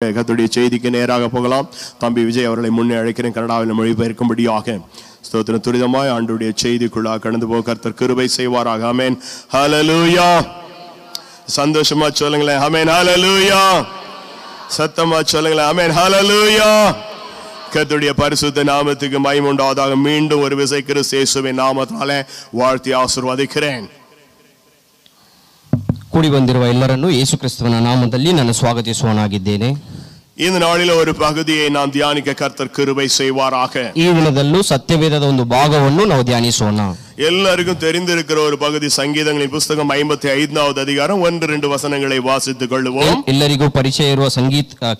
கர்த்தருடைய செய்திக்கு நேராக போகலாம். தம்பி விஜய் அவர்களை முன்னே அழைக்கிறேன். கனடாவில் மொழிபெயர்க்கும்படியாக ஸ்தோத்திரம். துரிதமாய் ஆண்டவருடைய செய்திக்குள்ளாக கடந்து போக கர்த்தர் கிருபை செய்வாராக. ஆமென். ஹல்லேலூயா. சந்தோஷமா சொல்லுங்களேன். ஆமென். ஹல்லேலூயா. சத்தமா சொல்லுங்களேன். ஆமென். ஹல்லேலூயா. கர்த்தருடைய பரிசுத்த நாமத்துக்கு மகிமை உண்டாவதாக. மீண்டும் ஒரு விசை கிறிஸ்து இயேசுவின் நாமத்தினாலே வாழ்த்தி ஆசீர்வதிக்கிறேன். ಕೂಡಿ ಬಂದಿರುವ ಎಲ್ಲರನ್ನು ಯೇಸು ಕ್ರಿಸ್ತನ ನಾಮದಲ್ಲಿ ನಾನು ಸ್ವಾಗತಿಸುವನಾಗಿದ್ದೇನೆ. இந்த நாளில் ஒரு பகுதியை நாம் தியானிக்க கர்த்தர் கிருபை செய்வாராக. ಈ ದಿನದಲ್ಲೂ ಸತ್ಯವೇದದ ಒಂದು ಭಾಗವನ್ನು ನಾವು ಧ್ಯಾನಿಸೋಣ. எல்லாருக்கும் தெரிந்திருக்கிற ஒரு பகுதி சங்கீதங்களின் புத்தகம் 55வது அதிகாரம் 1-2 வசனங்களை வாசித்துக் கொள்வோம். ಎಲ್ಲರಿಗೂ ಪರಿಚಯ ಇರುವ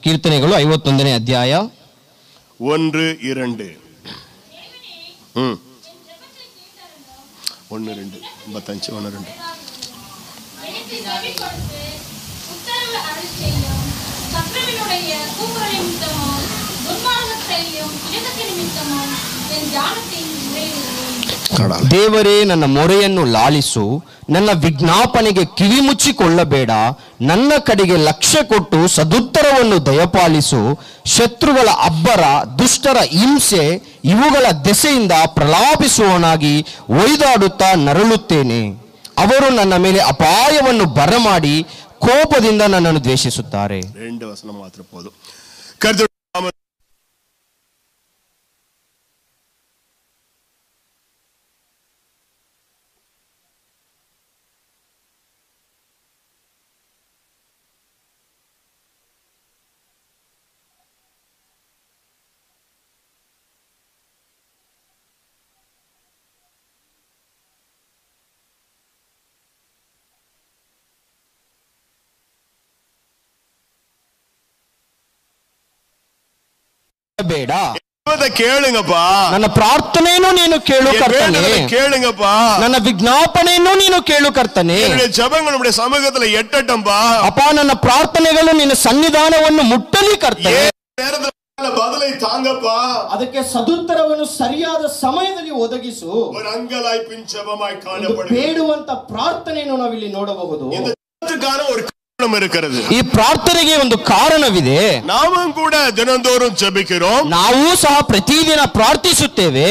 ಕೀರ್ತನೆಗಳು 51ನೇ ಅಧ್ಯಾಯ 1-2 1-2 55 1-2 ದೇವರೇ, ನನ್ನ ಮೊರೆಯನ್ನು ಲಾಲಿಸು, ನನ್ನ ವಿಜ್ಞಾಪನೆಗೆ ಕಿವಿ ಮುಚ್ಚಿಕೊಳ್ಳಬೇಡ, ನನ್ನ ಕಡೆಗೆ ಲಕ್ಷ್ಯ ಕೊಟ್ಟು ಸದುತ್ತರವನ್ನು ದಯಪಾಲಿಸು. ಶತ್ರುಗಳ ಅಬ್ಬರ, ದುಷ್ಟರ ಹಿಂಸೆ ಇವುಗಳ ದೆಸೆಯಿಂದ ಪ್ರಲಾಪಿಸುವವನಾಗಿ ಒಯ್ದಾಡುತ್ತಾ ನರಳುತ್ತೇನೆ. ಅವರು ನನ್ನ ಮೇಲೆ ಅಪಾಯವನ್ನು ಬರಮಾಡಿ ಕೋಪದಿಂದ ನನ್ನನ್ನು ದ್ವೇಷಿಸುತ್ತಾರೆ. 2 ವಚನ ಮಾತ್ರ போதும். ಬೇಡ, ಕೇಳುங்கப்பா. ನನ್ನ ಪ್ರಾರ್ಥನೆಯನ್ನು ನೀನು ಕೇಳು ಕರ್ತನೇ. ಕೇಳುங்கப்பா. ನನ್ನ ವಿಜ್ಞಾಪನೆಯನ್ನು ನೀನು ಕೇಳು ಕರ್ತನೇ. என்னுடைய ஜெபங்கள் உம்முடைய சமூகத்துல எட்டட்டும்பா. ಅಪ್ಪ, ನನ್ನ ಪ್ರಾರ್ಥನೆಗಳು ನಿನ್ನ ಸನ್ನಿಧಾನವನ್ನು ಮುಟ್ಟಲಿ ಕರ್ತನೇ. நேரத்துல பதிலை தாங்கப்பா. ಅದಕ್ಕೆ ಸದುತ್ತರವನ್ನು ಸರಿಯಾದ ಸಮಯದಲ್ಲಿ ಒದಗಿಸು. ஒரு அங்கலாய்ப்பின் ஜெபமாய் காணப்படுகிறது. ಬೇಡುವಂತ ಪ್ರಾರ್ಥನೆಯನ್ನು ನಾವಿಲ್ಲಿ ನೋಡಬಹುದು. ಇದಕ್ಕಾன ஒரு இருக்கிறது. ಈ ಪ್ರಾರ್ಥನೆಗೆ ಒಂದು ಕಾರಣವಿದೆ. நாமும் கூட தினந்தோறும் ஜெபிக்கிறோம். ನಾವು ಸಹ ಪ್ರತಿದಿನ ಪ್ರಾರ್ಥಿಸುತ್ತೇವೆ.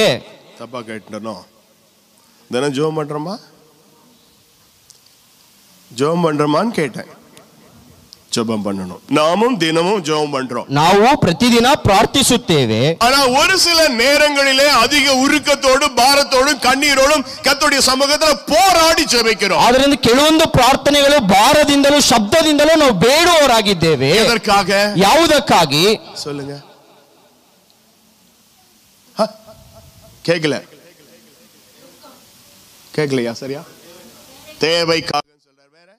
தப்பா கேட்டனோ? தினம் ஜெபம் பண்றோமான்னு கேட்டேன். ஜெபம் பண்ணணும். நாமும் தினமும் ஜெபம் பண்றோம். ನಾವು ಪ್ರತಿದಿನ ಪ್ರಾರ್ಥಿಸುತ್ತೇವೆ. ஆனா ஒரு சில நேரங்களிலே அதிக உருக்கத்தோடு பாரத்தோடு கண்ணீரோடும் கர்த்தருடைய சமூகத்துல போராடி ஜெபிக்கிறோம். ಆದ್ದರಿಂದ ಕೆಲವೊಂದು ಪ್ರಾರ್ಥನೆಗಳು ಭಾರದಿಂದಲೂ ಶಬ್ದದಿಂದಲೂ ನಾವು ಬೇಡುವವರಾಗಿದ್ದೇವೆ. எதற்காக? ಯಾವುದಕ್ಕಾಗಿ சொல்லுங்க. கேக்கலையா? சரியா? தேவைக்காக சொல்றார். வேற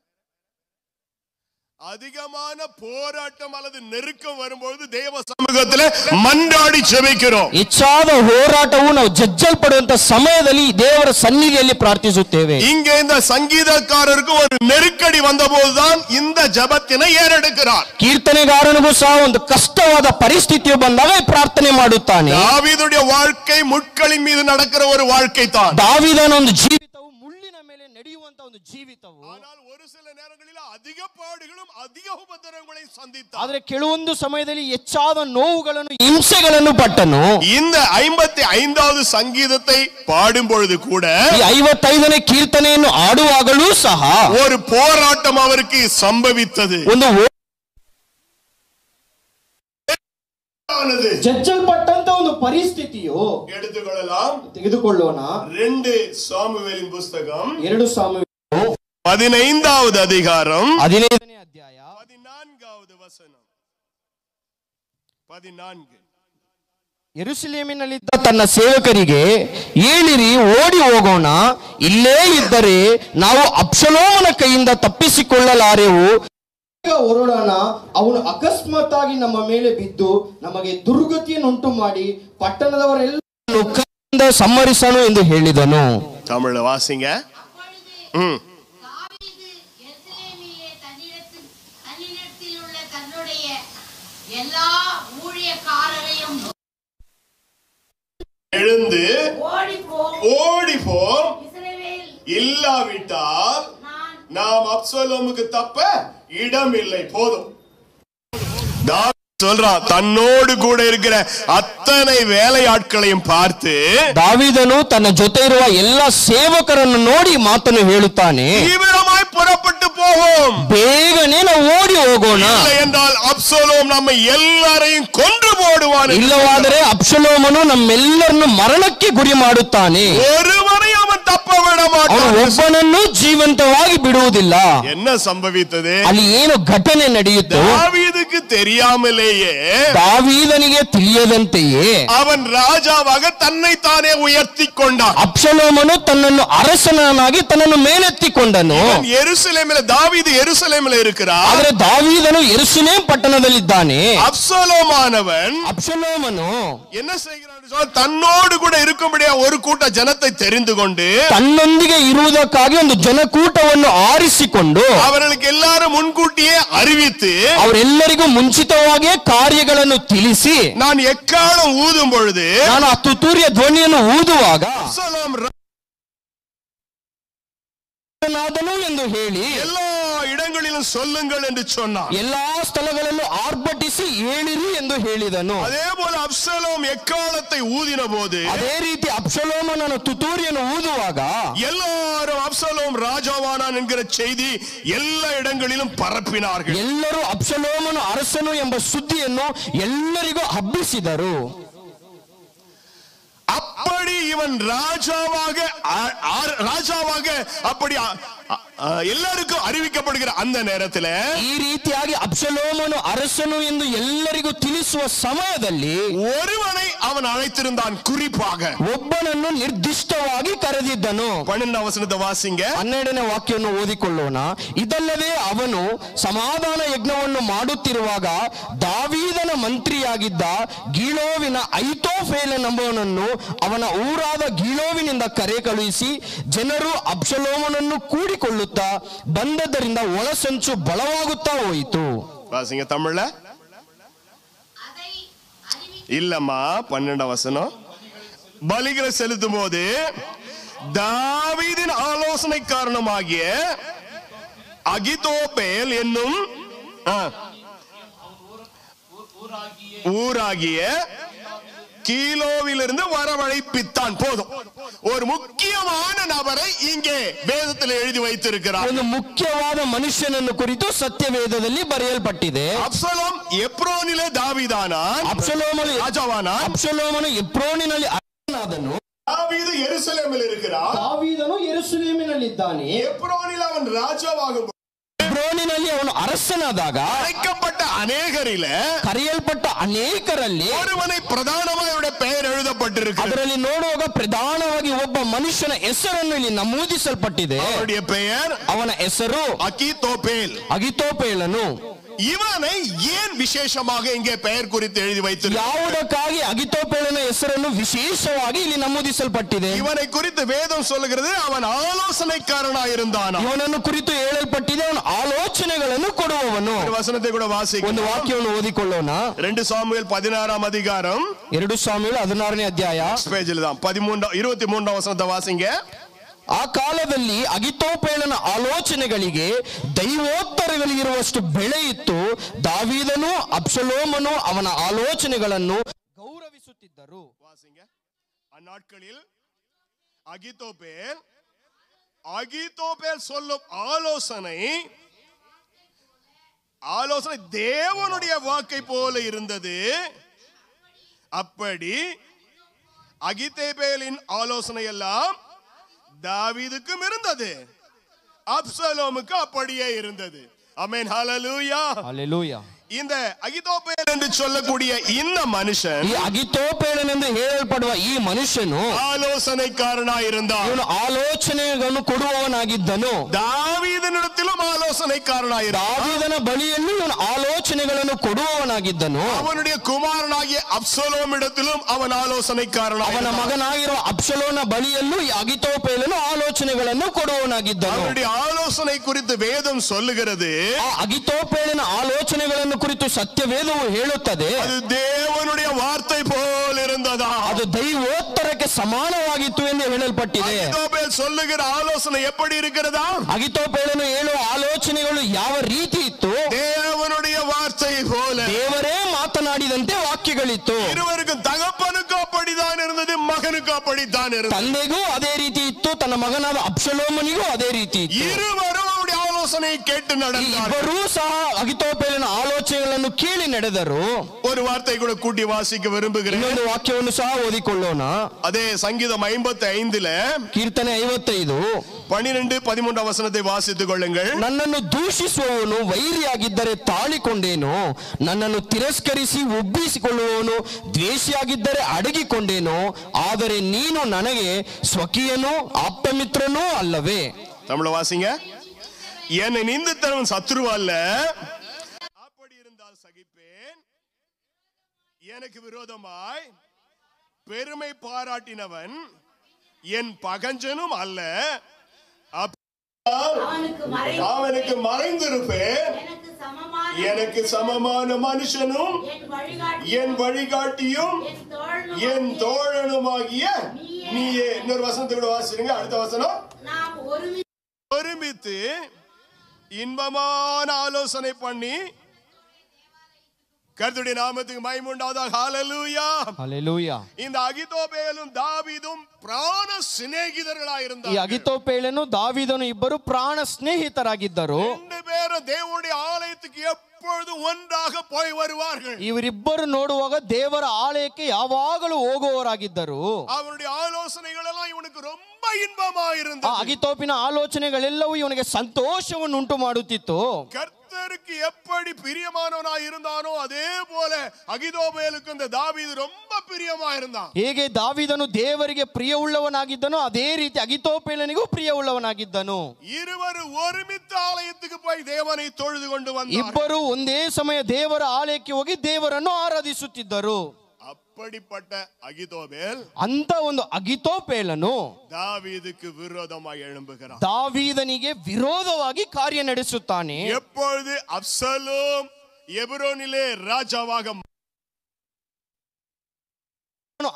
அதிகமான போராட்டம் அல்லது நெருக்கம் வரும்போது தேவ சமூகத்திலே மன்றாடி ஜெபிக்கிறோம். ಹೆಚ್ಚಾದ ಹೋರಾಟವು ನಾವು ಜಜ್ಜಲ್ಪಡುವಂತ ಸಮಯದಲ್ಲಿ ದೇವರ ಸನ್ನಿಧಿಯಲ್ಲಿ ಪ್ರಾರ್ಥಿಸುತ್ತೇವೆ. இங்கே இந்த சங்கீதக்காரருக்கு ஒரு நெருக்கடி வந்தபோதுதான் இந்த ஜெபத்தினை ஏறெடுக்கிறார். ಕೀರ್ತನೆಗಾರನಿಗೂ ಸಹ ಒಂದು ಕಷ್ಟವಾದ ಪರಿಸ್ಥಿತಿಯು ಬಂದಾಗ ಪ್ರಾರ್ಥನೆ ಮಾಡುತ್ತಾನೆ. தாவೀதுடைய வாழ்க்கை முட்களின் மீது நடக்கிற ஒரு வாழ்க்கை தான். ದಾವೀದನ ಒಂದು ಜೀವಿತವು ಮುಳ್ಳಿನ ಮೇಲೆ ನಡೆಯುವಂತ ಒಂದು ಜೀವಿತವು. ஆனால் ஒரு சில நேரங்களில் அதிக பாடுகளும் அதிக உபத்திரவங்களையும் சந்தித்தார். ಆದರೆ ಕೆಲವೊಂದು ಸಮಯದಲ್ಲಿ ಹೆಚ್ಚಾದ ನೋವುಗಳನ್ನು ಹಿಂಸೆಗಳನ್ನು ಪಟ್ಟನು. இந்த 55வது சங்கீதத்தை பாடும் பொழுது கூட ಈ 55ನೇ ಕೀರ್ತನೆಯನ್ನು ಆಡುವಾಗಲೂ ಸಹ ஒரு போராட்டம் அவருக்கு சம்பவித்தது. ಒಂದು ஜட்ஜல்பட்டಂತ ಒಂದು ಪರಿಸ್ಥಿತಿಯು ತೆಗೆದುಕೊಳ್ಳೋಣ. 2 சாமுவேலின் புத்தகம் 2 ಸಾಮುವೇಲ 15வது அதிகாரம் 15ನೇ ಅಧ್ಯಾಯ 14வது ವಚನ 14. ಯೆರೂಸಲೇಮಿನಲ್ಲಿದ್ದ ತನ್ನ ಸೇವಕರಿಗೆ, ಏಳಿರಿ, ಓಡಿ ಹೋಗೋಣ, ಇಲ್ಲೇ ಇದ್ದರೆ ನಾವು ಅಬ್ಷಲೋಮನ ಕೈಯಿಂದ ತಪ್ಪಿಸಿಕೊಳ್ಳಲಾರೆವು. ಹೊರಡೋಣ, ಅವನು ಅಕಸ್ಮಾತ್ತಾಗಿ ನಮ್ಮ ಮೇಲೆ ಬಿದ್ದು ನಮಗೆ ದುರ್ಗತಿಯನ್ನುಂಟು ಮಾಡಿ ಪಟ್ಟಣದವರೆಲ್ಲರನ್ನು ಕೈಯಿಂದ ಸಂಹರಿಸನು ಎಂದು ಹೇಳಿದನು. தமிழ்ல வாசிங்க. எழுந்து ஓடிப்போம், இல்லாவிட்டால் நாம் அப்சலோமுக்கு தப்ப இடம் இல்லை. போதும். சொல்றான், தன்னோடு கூட இருக்கிற அத்தனை வேலையாட்களையும் பார்த்து ದಾವೀದನು ತನ್ನ ಜೊತೆ ಇರುವ ಎಲ್ಲ ಸೇವಕರನ್ನು ನೋಡಿ ಮಾತನ್ನು ಹೇಳುತ್ತಾನೆ, தீவிரமாய் புறப்பட்டு போவோம், ಬೇಗನೆ ನಾವು ಓಡಿ ಹೋಗೋಣ, இல்லை என்றால் அப்சலோம் நம்ம எல்லாரையும் கொன்று போடுவான். ಇಲ್ಲವಾದರೆ ಅಬ್ಷಲೋಮನು ನಮ್ಮೆಲ್ಲರನ್ನು ಮರಣಕ್ಕೆ ಗುರಿ ಮಾಡುತ್ತಾನೆ, ஒருவரை அவன் தப்ப விட ಅವನು மாட்டான். ಒಬ್ಬನನ್ನು ಜೀವಂತವಾಗಿ ಬಿಡುವುದಿಲ್ಲ. என்ன சம்பவித்தது? ಅಲ್ಲಿ ಏನು ಘಟನೆ ನಡೆಯಿತು? தாவீதுக்கு தெரியாமலேயே ದಾವೀದನಿಗೆ ತಿಳಿಯದಂತೆಯೇ அவன் ராஜாவாக தன்னை தானே உயர்த்தி கொண்டான். ಅಬ್ಷಲೋಮನು ತನ್ನನ್ನು ಅರಸನಾಗಿ ತನ್ನನ್ನು ಮೇಲೆತ್ತಿಕೊಂಡನು. எருசலேமில் தாவீது எருசலேமில் இருக்கிறார். ಆದರೆ ದಾವೀದನು ಯೆರೂಸಲೇಮ್ ಪಟ್ಟಣದಲ್ಲಿದ್ದಾನೆ. அப்சலோமானவன் ಅಬ್ಷಲೋಮನು என்ன செய்கிறான்? தன்னோடு கூட இருக்கும்படியா ஒரு கூட்ட ஜனத்தை தெரிந்து கொண்டு ತನ್ನೊಂದಿಗೆ ಇರುವುದಕ್ಕಾಗಿ ಒಂದು ಜನಕೂಟವನ್ನು ಆರಿಸಿಕೊಂಡು அவர்களுக்கு எல்லாரும் முன்கூட்டியே அறிவித்து ಅವರೆಲ್ಲರಿಗೂ ಮುಂಚಿತವಾಗಿಯೇ ಕಾರ್ಯಗಳನ್ನು ತಿಳಿಸಿ, நான் எக்காலம் ஊதும் பொழுது ನಾನು ಆ ತುತ್ತೂರಿಯ ಧ್ವನಿಯನ್ನು ಊದುವಾಗ அப்சலோம் ನಾದನು ಎಂದು ಹೇಳಿ எல்லா இடங்களிலும் சொல்லுங்கள் என்று சொன்னான். ಎಲ್ಲಾ ಸ್ಥಳಗಳಲ್ಲೂ ಆರ್ಭಟಿಸಿ ಹೇಳಿರಿ ಎಂದು ಹೇಳಿದನು. அதே போல அப்சலோம் எக்காலத்தை ஊதின போது ಅದೇ ರೀತಿ ಅಬ್ಷಲೋಮನ ತುತ್ತೂರಿಯನ್ನು ಊದುವಾಗ எல்லாரும் அப்சலோம் ராஜாவானான் என்கிற செய்தி எல்லா இடங்களிலும் பரப்பினார்கள். ಎಲ್ಲರೂ ಅಬ್ಷಲೋಮನು ಅರಸನು ಎಂಬ ಸುದ್ದಿಯನ್ನು ಎಲ್ಲರಿಗೂ ಹಬ್ಬಿಸಿದರು. அப்படி இவன் ராஜாவாக அப்படி எல்லாருக்கும் அறிவிக்கப்படுகிற அந்த நேரத்தில் ಈ ರೀತಿಯಾಗಿ ಅಬ್ಷಲೋಮನು ಅರಸನು ಎಂದು ಎಲ್ಲರಿಗೂ ತಿಳಿಸುವ ಸಮಯದಲ್ಲಿ ஒருவனை அவன் அழைத்திருந்தான், குறிப்பாக ಒಬ್ಬನನ್ನು ನಿರ್ದಿಷ್ಟವಾಗಿ ಕರೆದಿದ್ದನು. 12ನೇ ವಚನದ ವಾಸಿಂಗ 12ನೇ ವಾಕ್ಯವನ್ನು ಓದಿಕೊಳ್ಳೋಣ. ಇದಲ್ಲದೆ ಅವನು ಸಮಾಧಾನ ಯಜ್ಞವನ್ನು ಮಾಡುತ್ತಿರುವಾಗ ದಾವೀದನ ಮಂತ್ರಿಯಾಗಿದ್ದ ಗೀಳೋವಿನ ಅಹಿತೋಫೆಲನೆಂಬವನನ್ನು ಅವನ ಊರಾದ ಗೀಳೋವಿನಿಂದ ಕರೆ ಕಳುಹಿಸಿ ಜನರು ಅಬ್ಷಲೋಮನನ್ನು ಕೂಡಿಕೊಳ್ಳುತ್ತಾ ಬಂದದ್ದರಿಂದ ಒಳಸಂಚು ಬಲವಾಗುತ್ತಾ ಹೋಯಿತು. வாசிங்க தமிழ்ல. இல்லம்மா 12வது வசனம். பலிகளை செலுத்தும் போது தாவீதின் ஆலோசனை காரணமாகிய அகிதோப்பேல் என்னும் ஊராகிய கீலோவிலிருந்து வரவழைப்பித்தான். போதும், ஒரு முக்கியமான நபரை இங்கே வேதத்தில் எழுதி வைத்திருக்கிறார். ಒಂದು ಮುಖ್ಯವಾದ ಮನುಷ್ಯನನ್ನು ಕುರಿತು ಸತ್ಯವೇದದಲ್ಲಿ ಬರೆಯಲ್ಪಟ್ಟಿದೆ. அப்சலோம் எப்ரோனிலே தாவீதானான், ಅಬ್ಷಲೋಮನು ராஜாவானான். ಅಬ್ಷಲೋಮನು ಎಬ್ರೋನಿನಲ್ಲಿ ಅರಸನಾದನು. தாவீது எருசலேமில் இருக்கிறார். ದಾವೀದನು ಯೆರೂಸಲೇಮಿನಲ್ಲಿದ್ದಾನೆ. எப்ரோனில் அவன் ராஜாவாகும். ಎಬ್ರೋನಿನಲ್ಲಿ ಅವನು ಅರಸನಾದಾಗ அழைக்கப்பட்ட அநேகரில ಕರೆಯಲ್ಪಟ್ಟ ಅನೇಕರಲ್ಲಿ ஒருவனை பிரதானமாக அவருடைய பெயர் எழுதப்பட்டிருக்கிறது. ಅದರಲ್ಲಿ ನೋಡುವಾಗ ಪ್ರಧಾನವಾಗಿ ಒಬ್ಬ ಮನುಷ್ಯನ ಹೆಸರನ್ನು ಇಲ್ಲಿ ನಮೂದಿಸಲ್ಪಟ್ಟಿದೆ. அவருடைய பெயர் ಅವನ ಹೆಸರು அகிதோப்பேல். ಅಹಿತೋಫೆಲನು. இவனை ஏன் விசேஷமாக இங்கே பெயர் குறித்து எழுதி வைத்திருக்கிறார்? ಯಾವುದಕ್ಕಾಗಿ ಅಹಿತೋಫೆಲನ ಹೆಸರನ್ನು ವಿಶೇಷವಾಗಿ ಇಲ್ಲಿ ನಮೂದಿಸಲ್ಪಟ್ಟಿದೆ? இவனை குறித்து வேதம் சொல்லுகிறது, அவன் ஆலோசனைக்காரனாக இருந்தான். ಇವನನ್ನು ಕುರಿತು ಹೇಳಲ್ಪಟ್ಟಿದೆ, ಅವನು ಆಲೋಚನೆಗಳನ್ನು ಕೊಡುವವನು. வசனத்தை கூட வாசிக்க. ಒಂದು ವಾಕ್ಯವನ್ನು ಓದಿಕೊಳ್ಳೋಣ. 2 சாமுவேல் 16ஆம் அதிகாரம் 2 ಸಾಮುವೇಲ 16ನೇ ಅಧ್ಯಾಯ பேஜில் தான் 23ஆம் வசனத்தை வாசிங்க. ಆ ಕಾಲದಲ್ಲಿ ಅಹಿತೋಫೆಲನ ಆಲೋಚನೆಗಳಿಗೆ ದೈವೋತ್ತರಗಳಿರುವಷ್ಟು ಬೆಲೆ ಇತ್ತು. ದಾವೀದನು ಅಬ್ಷಲೋಮನು ಅವನ ಆಲೋಚನೆಗಳನ್ನು ಗೌರವಿಸುತ್ತಿದ್ದರು. அந்நாட்களில் அகிதோப்பேல் சொல்லும் ஆலோசனை தேவனுடைய வாக்கை போல இருந்தது. அப்படி அகிதோப்பேலின் ஆலோசனை எல்லாம் தாவீதுக்கும் இருந்தது, அப்சலோமுக்கு அப்படியே இருந்தது. ஆமென், ஹல்லேலூயா. ஹல்லேலூயா. இந்த அகிதோப்பேல் என்று சொல்லக்கூடிய இந்த மனுஷன், ಈ ಅಹಿತೋಫೆಲನ್ ಎಂದು ಹೇಳಲ್ಪಡುವ ಈ ಮನುಷ್ಯನು ஆலோசனைக்காரனாய் இருந்தான். ಇವನು ಆಲೋಚನೆಗಳನ್ನು ಕೊಡುವವನಾಗಿದ್ದನು. தாவீದனிடத்திலும் ஆலோசனைக்காரனாய் இருந்தான். ದಾವೀದನ ಬಳಿಯಲ್ಲೂ ಇವನು ಆಲೋಚನೆಗಳನ್ನು ಕೊಡುವವನಾಗಿದ್ದನು. அவனுடைய குமாரனாகிய அப்சலோமிடத்திலும் அவன் ஆலோசனைக்காரனாய் ಅವನ இருந்தான். ಮಗನಾಗಿರುವ ಅಬ್ಷಲೋನ ಬಳಿಯಲ್ಲೂ ಈ ಅಹಿತೋಫೆಲನು ಆಲೋಚನೆಗಳನ್ನು ಕೊಡುವವನಾಗಿದ್ದನು. அவனுடைய ஆலோசனை குறித்து வேதம் சொல்லுகிறது, ಆ ಅಹಿತೋಫೆಲನ ಆಲೋಚನೆಗಳನ್ನು ಕುರಿತು ಸತ್ಯವೇದವು ಹೇಳುತ್ತದೆ, அது தேவனுடைய வார்த்தை போல் இருந்ததா, ಅದು ದೈವೋತ್ತರಕ್ಕೆ ಸಮಾನವಾಗಿತ್ತು ಎಂದು ಹೇಳಲ್ಪಟ್ಟಿದೆ. அகிதோப்பேல் சொல்லுகிற ஆலோசனை எப்படி இருக்கிறதா? ಅಹಿತೋಫೆಲನು ಹೇಳುವ ಆಲೋಚನೆಗಳು ಯಾವ ರೀತಿ ಇತ್ತು? தேவனுடைய வார்த்தை போல. ದೇವರೇ ಮಾತನಾಡಿದಂತೆ ವಾಕ್ಯಗಳಿತ್ತು. இருவருக்கும் தகப்பனுக்கு அப்படிதான் இருந்தது, மகனுக்கு அப்படிதான் இருந்தது. ತಂದೆಗೂ ಅದೇ ರೀತಿ ಇತ್ತು, ತನ್ನ ಮಗನಾದ ಅಬ್ಷಲೋಮನಿಗೂ ಅದೇ ರೀತಿ ಇತ್ತು. இருவரும் அவருடைய ஆலோசனை கேட்டு நடந்தார்கள். ಇಬ್ಬರೂ ಸಹ ಅಹಿತೋಫೆಲನ ಆಲೋಚನೆಗಳನ್ನು ಕೇಳಿ ನಡೆದರು. ஒரு வார்த்தை கூட கூட்டி வாசிக்க விரும்புகிறேன். ಇನ್ನೊಂದು ವಾಕ್ಯವನ್ನು ಸಹ ಓದಿಕೊಳ್ಳೋಣ. அதே சங்கீதம் 55 ಕೀರ್ತನೆ 55 12-13 ವಚನத்தை ವಾಸಿಸಿಕೊಳ್ಳುங்கள். ನನ್ನನ್ನು ದೂಷಿಸುವವನು ವೈರಿಯಾಗಿದ್ದರೆ ತಾಳಿಕೊಂಡೇನು, ನನ್ನನ್ನು ತಿರಸ್ಕರಿಸಿ ಉಬ್ಬಿಸಿಕೊಳ್ಳುವವನು ದ್ವೇಷಿಯಾಗಿದ್ದರೆ ಅಡಗಿಕೊಂಡೇನು, ಆದರೆ ನೀನು ನನಗೆ ಸ್ವಕೀಯನೂ ಆಪ್ತಮಿತ್ರನೂ ಅಲ್ಲವೇ. தமிழ வாசிங்க. என்னை நிந்தித்தவன் சத்ருவ அல்ல, அப்படி இருந்தால் சகிப்பேன். எனக்கு விரோதமாய் பெருமை பாராட்டினவன் என் பகஞ்சனும் அல்ல, அவனுக்கு மறைந்திருப்பேன். எனக்கு சமமான மனுஷனும் என் வழிகாட்டியும் என் தோழனுமாகிய நீயே. இன்னொரு வசனத்தை கூட வாசிடுங்க. அடுத்த வசனம், ஒருமித்து இன்பமான ஆலோசனை பண்ணி கர்த்தருடைய நாமத்துக்கு மகிமை உண்டாவதாக. ஹல்லேலூயா, ಹಲ್ಲೆಲೂಯಾ. இந்த அகிதோபேலும் தாவீதும் ಪ್ರಾಣ ಸ್ನೇಹಿತர்களಾಗಿರುತ್ತಾರೆ. ಈ ಅಹಿತೋಫೆಲನು ದಾವೀದನು ಇಬ್ಬರು ಪ್ರಾಣ ಸ್ನೇಹಿತರಾಗಿದ್ದರು. ரெண்டு பேரும் தேவனுடைய ஆலயத்துக்கு எப்பொழுதும் ஒன்றாக போய் வருவார்கள். ಇವರಿಬ್ಬರು ನೋಡುವಾಗ ದೇವರ ಆಲಯಕ್ಕೆ ಯಾವಾಗಲೂ ಹೋಗುವವರಾಗಿದ್ದರು. அவருடைய ஆலோசனைகள் எல்லாம் இவனுக்கு ரொம்ப இன்பமா இருந்தது. ಅಹಿತೋಫಿನ ಆಲೋಚನೆಗಳೆಲ್ಲವೂ ಇವನಿಗೆ ಸಂತೋಷವನ್ನು ಉಂಟು ಮಾಡುತ್ತಿತ್ತು. கர்த்தருக்கு எப்படி பிரியமானவனாய் இருந்தானோ அதே போல அகிதோபேலுக்கு இந்த தாவீது ரொம்ப பிரியமா இருந்தான். ಹೇಗೆ ದಾವೀದನು ದೇವರಿಗೆ ಪ್ರಿಯವುಳ್ಳವನಾಗಿದ್ದನೋ ಅದೇ ರೀತಿ ಅಹಿತೋಫೆಲನಿಗೂ ಪ್ರಿಯವುಳ್ಳವನಾಗಿದ್ದನು. இருவர் ஒருமித்த ஆலயத்துக்கு போய் தேவனை தொழுது கொண்டு வந்தார்கள். ಇಬ್ಬರು ಒಂದೇ ಸಮಯ ದೇವರ ಆಲಯಕ್ಕೆ ಹೋಗಿ ದೇವರನ್ನು ಆರಾಧಿಸುತ್ತಿದ್ದರು. அப்படிப்பட்ட அகிதோபேல், ಅಂತ ಒಂದು ಅಹಿತೋಫೆಲನು தாவீதுக்கு விரோதமாய் எழும்புகிறான். ದಾವೀದನಿಗೆ ವಿರೋಧವಾಗಿ ಕಾರ್ಯ ನಡೆಸುತ್ತಾನೆ. எப்பொழுது அப்சலோம் எபிரோனிலே ராஜாவாக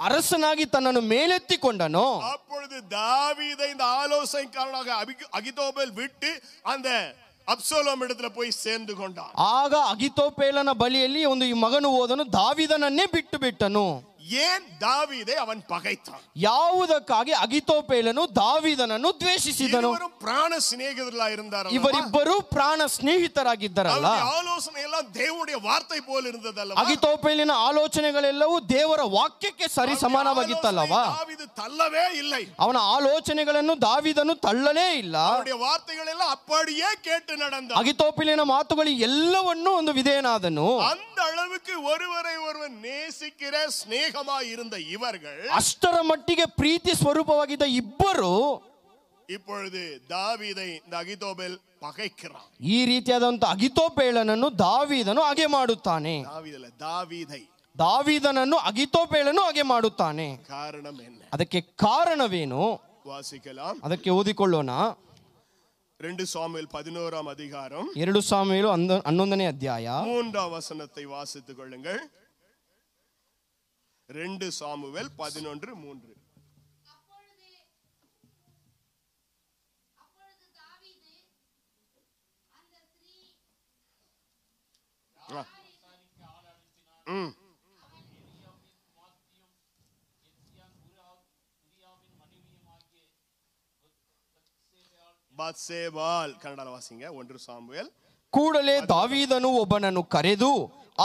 ಅರಸನಾಗಿ ತನ್ನನ್ನು ಮೇಲೆತ್ತಿಕೊಂಡನು, அப்பொழுது தாவீதை இந்த ஆலோசனைக்காரனாக அகிதோபேல் விட்டு அந்த ಅಬ್ಸಲೋಮ್ இடத்துல போய் சேர்ந்து கொண்டான். ಆಗ ಅಹಿತೋಫೆಲನ ಬಳಿಯಲ್ಲಿ ಒಂದು ಈ ಮಗನು ಹೋದನು, ದಾವೀದನನ್ನೇ ಬಿಟ್ಟು ಬಿಟ್ಟನು. ஏன் தாவீதை அவன் பகைத்தான்? ಯಾವುದಕ್ಕಾಗಿ ಅಹಿತೋಫೆಲನು ದಾವೀದನನ್ನು ದ್ವೇಷಿಸಿದನು? இருவரும் ಪ್ರಾಣ ಸ್ನೇಹಿತர்களாக இருந்தார்கள். ಇವರಿಬ್ಬರು ಪ್ರಾಣ ಸ್ನೇಹಿತರಾಗಿದ್ದರಲ್ಲ. ಆಲೋಚನೆ ಎಲ್ಲ ದೇವರ ವಾರ್ತೆ போல இருந்ததಲ್ಲ. ಅಹಿತೋಫೆಲನ ಆಲೋಚನೆಗಳೆಲ್ಲವೂ ದೇವರ ವಾಕ್ಯಕ್ಕೆ ಸರಿ ಸಮಾನವಾಗಿತ್ತಲ್ಲವಾ? ದಾವೀದು ತಳ್ಳவே இல்லை. ಅವನ ಆಲೋಚನೆಗಳನ್ನು ದಾವೀದನು ತಳ್ಳಲೇ ಇಲ್ಲ. ಅವರ ವಾರ್ತೆಗಳೆಲ್ಲ அப்படியே ಕೇಟ್ಟು ನಡೆದ. ಅಹಿತೋಫೆಲನ ಮಾತುಗಳು ಎಲ್ಲವನ್ನೂ ಒಂದು ವಿಧೇಯನಾದನು. அந்த அளவுக்கு ஒருவரை ஒருவர் நேசிக்கிற ಸ್ನೇಹமாய் இருந்த இவர்கள், ಅಷ್ಟರ ಮಟ್ಟಿಗೆ ಪ್ರೀತಿ ಸ್ವರೂಪವಾಗಿದ್ದ ಇಬ್ಬರು இப்பொழுது தாவீதை இந்த அகிதோபேல் பகைக்கிறான். ಈ ರೀತಿಯಾದಂತ ಅಹಿತೋಫೆಲನನ್ನು ದಾವೀದನು ಹಾಗೆ ಮಾಡುತ್ತಾನೆ. ದಾವೀದನನ್ನು ಅಹಿತೋಫೆಲನು ಹಾಗೆ ಮಾಡುತ್ತಾನೆ. ಕಾರಣ ಏನು? ಅದಕ್ಕೆ ಕಾರಣವೇನು? ವಾಸಿಕಲಾಂ. ಅದಕ್ಕೆ ಓದಿಕೊಳ್ಳೋಣ. 2 சாமுவேல் 11ஆம் அதிகாரம் 2 சாமுவேಲ್ 11ನೇ ಅಧ್ಯಾಯ 3ஆம் வசனத்தை வாசித்துக் கொள்ளுங்கள். 2 சாமுவேல் 11:3. ಬಾತ್ಸೇಬಾಲ್ ಕನ್ನಡ ವಾಸಿಂಗ 1 ಸಾಮುವೇಲ್. ಕೂಡಲೇ ದಾವೀದನು ಒಬ್ಬನನ್ನು ಕರೆದು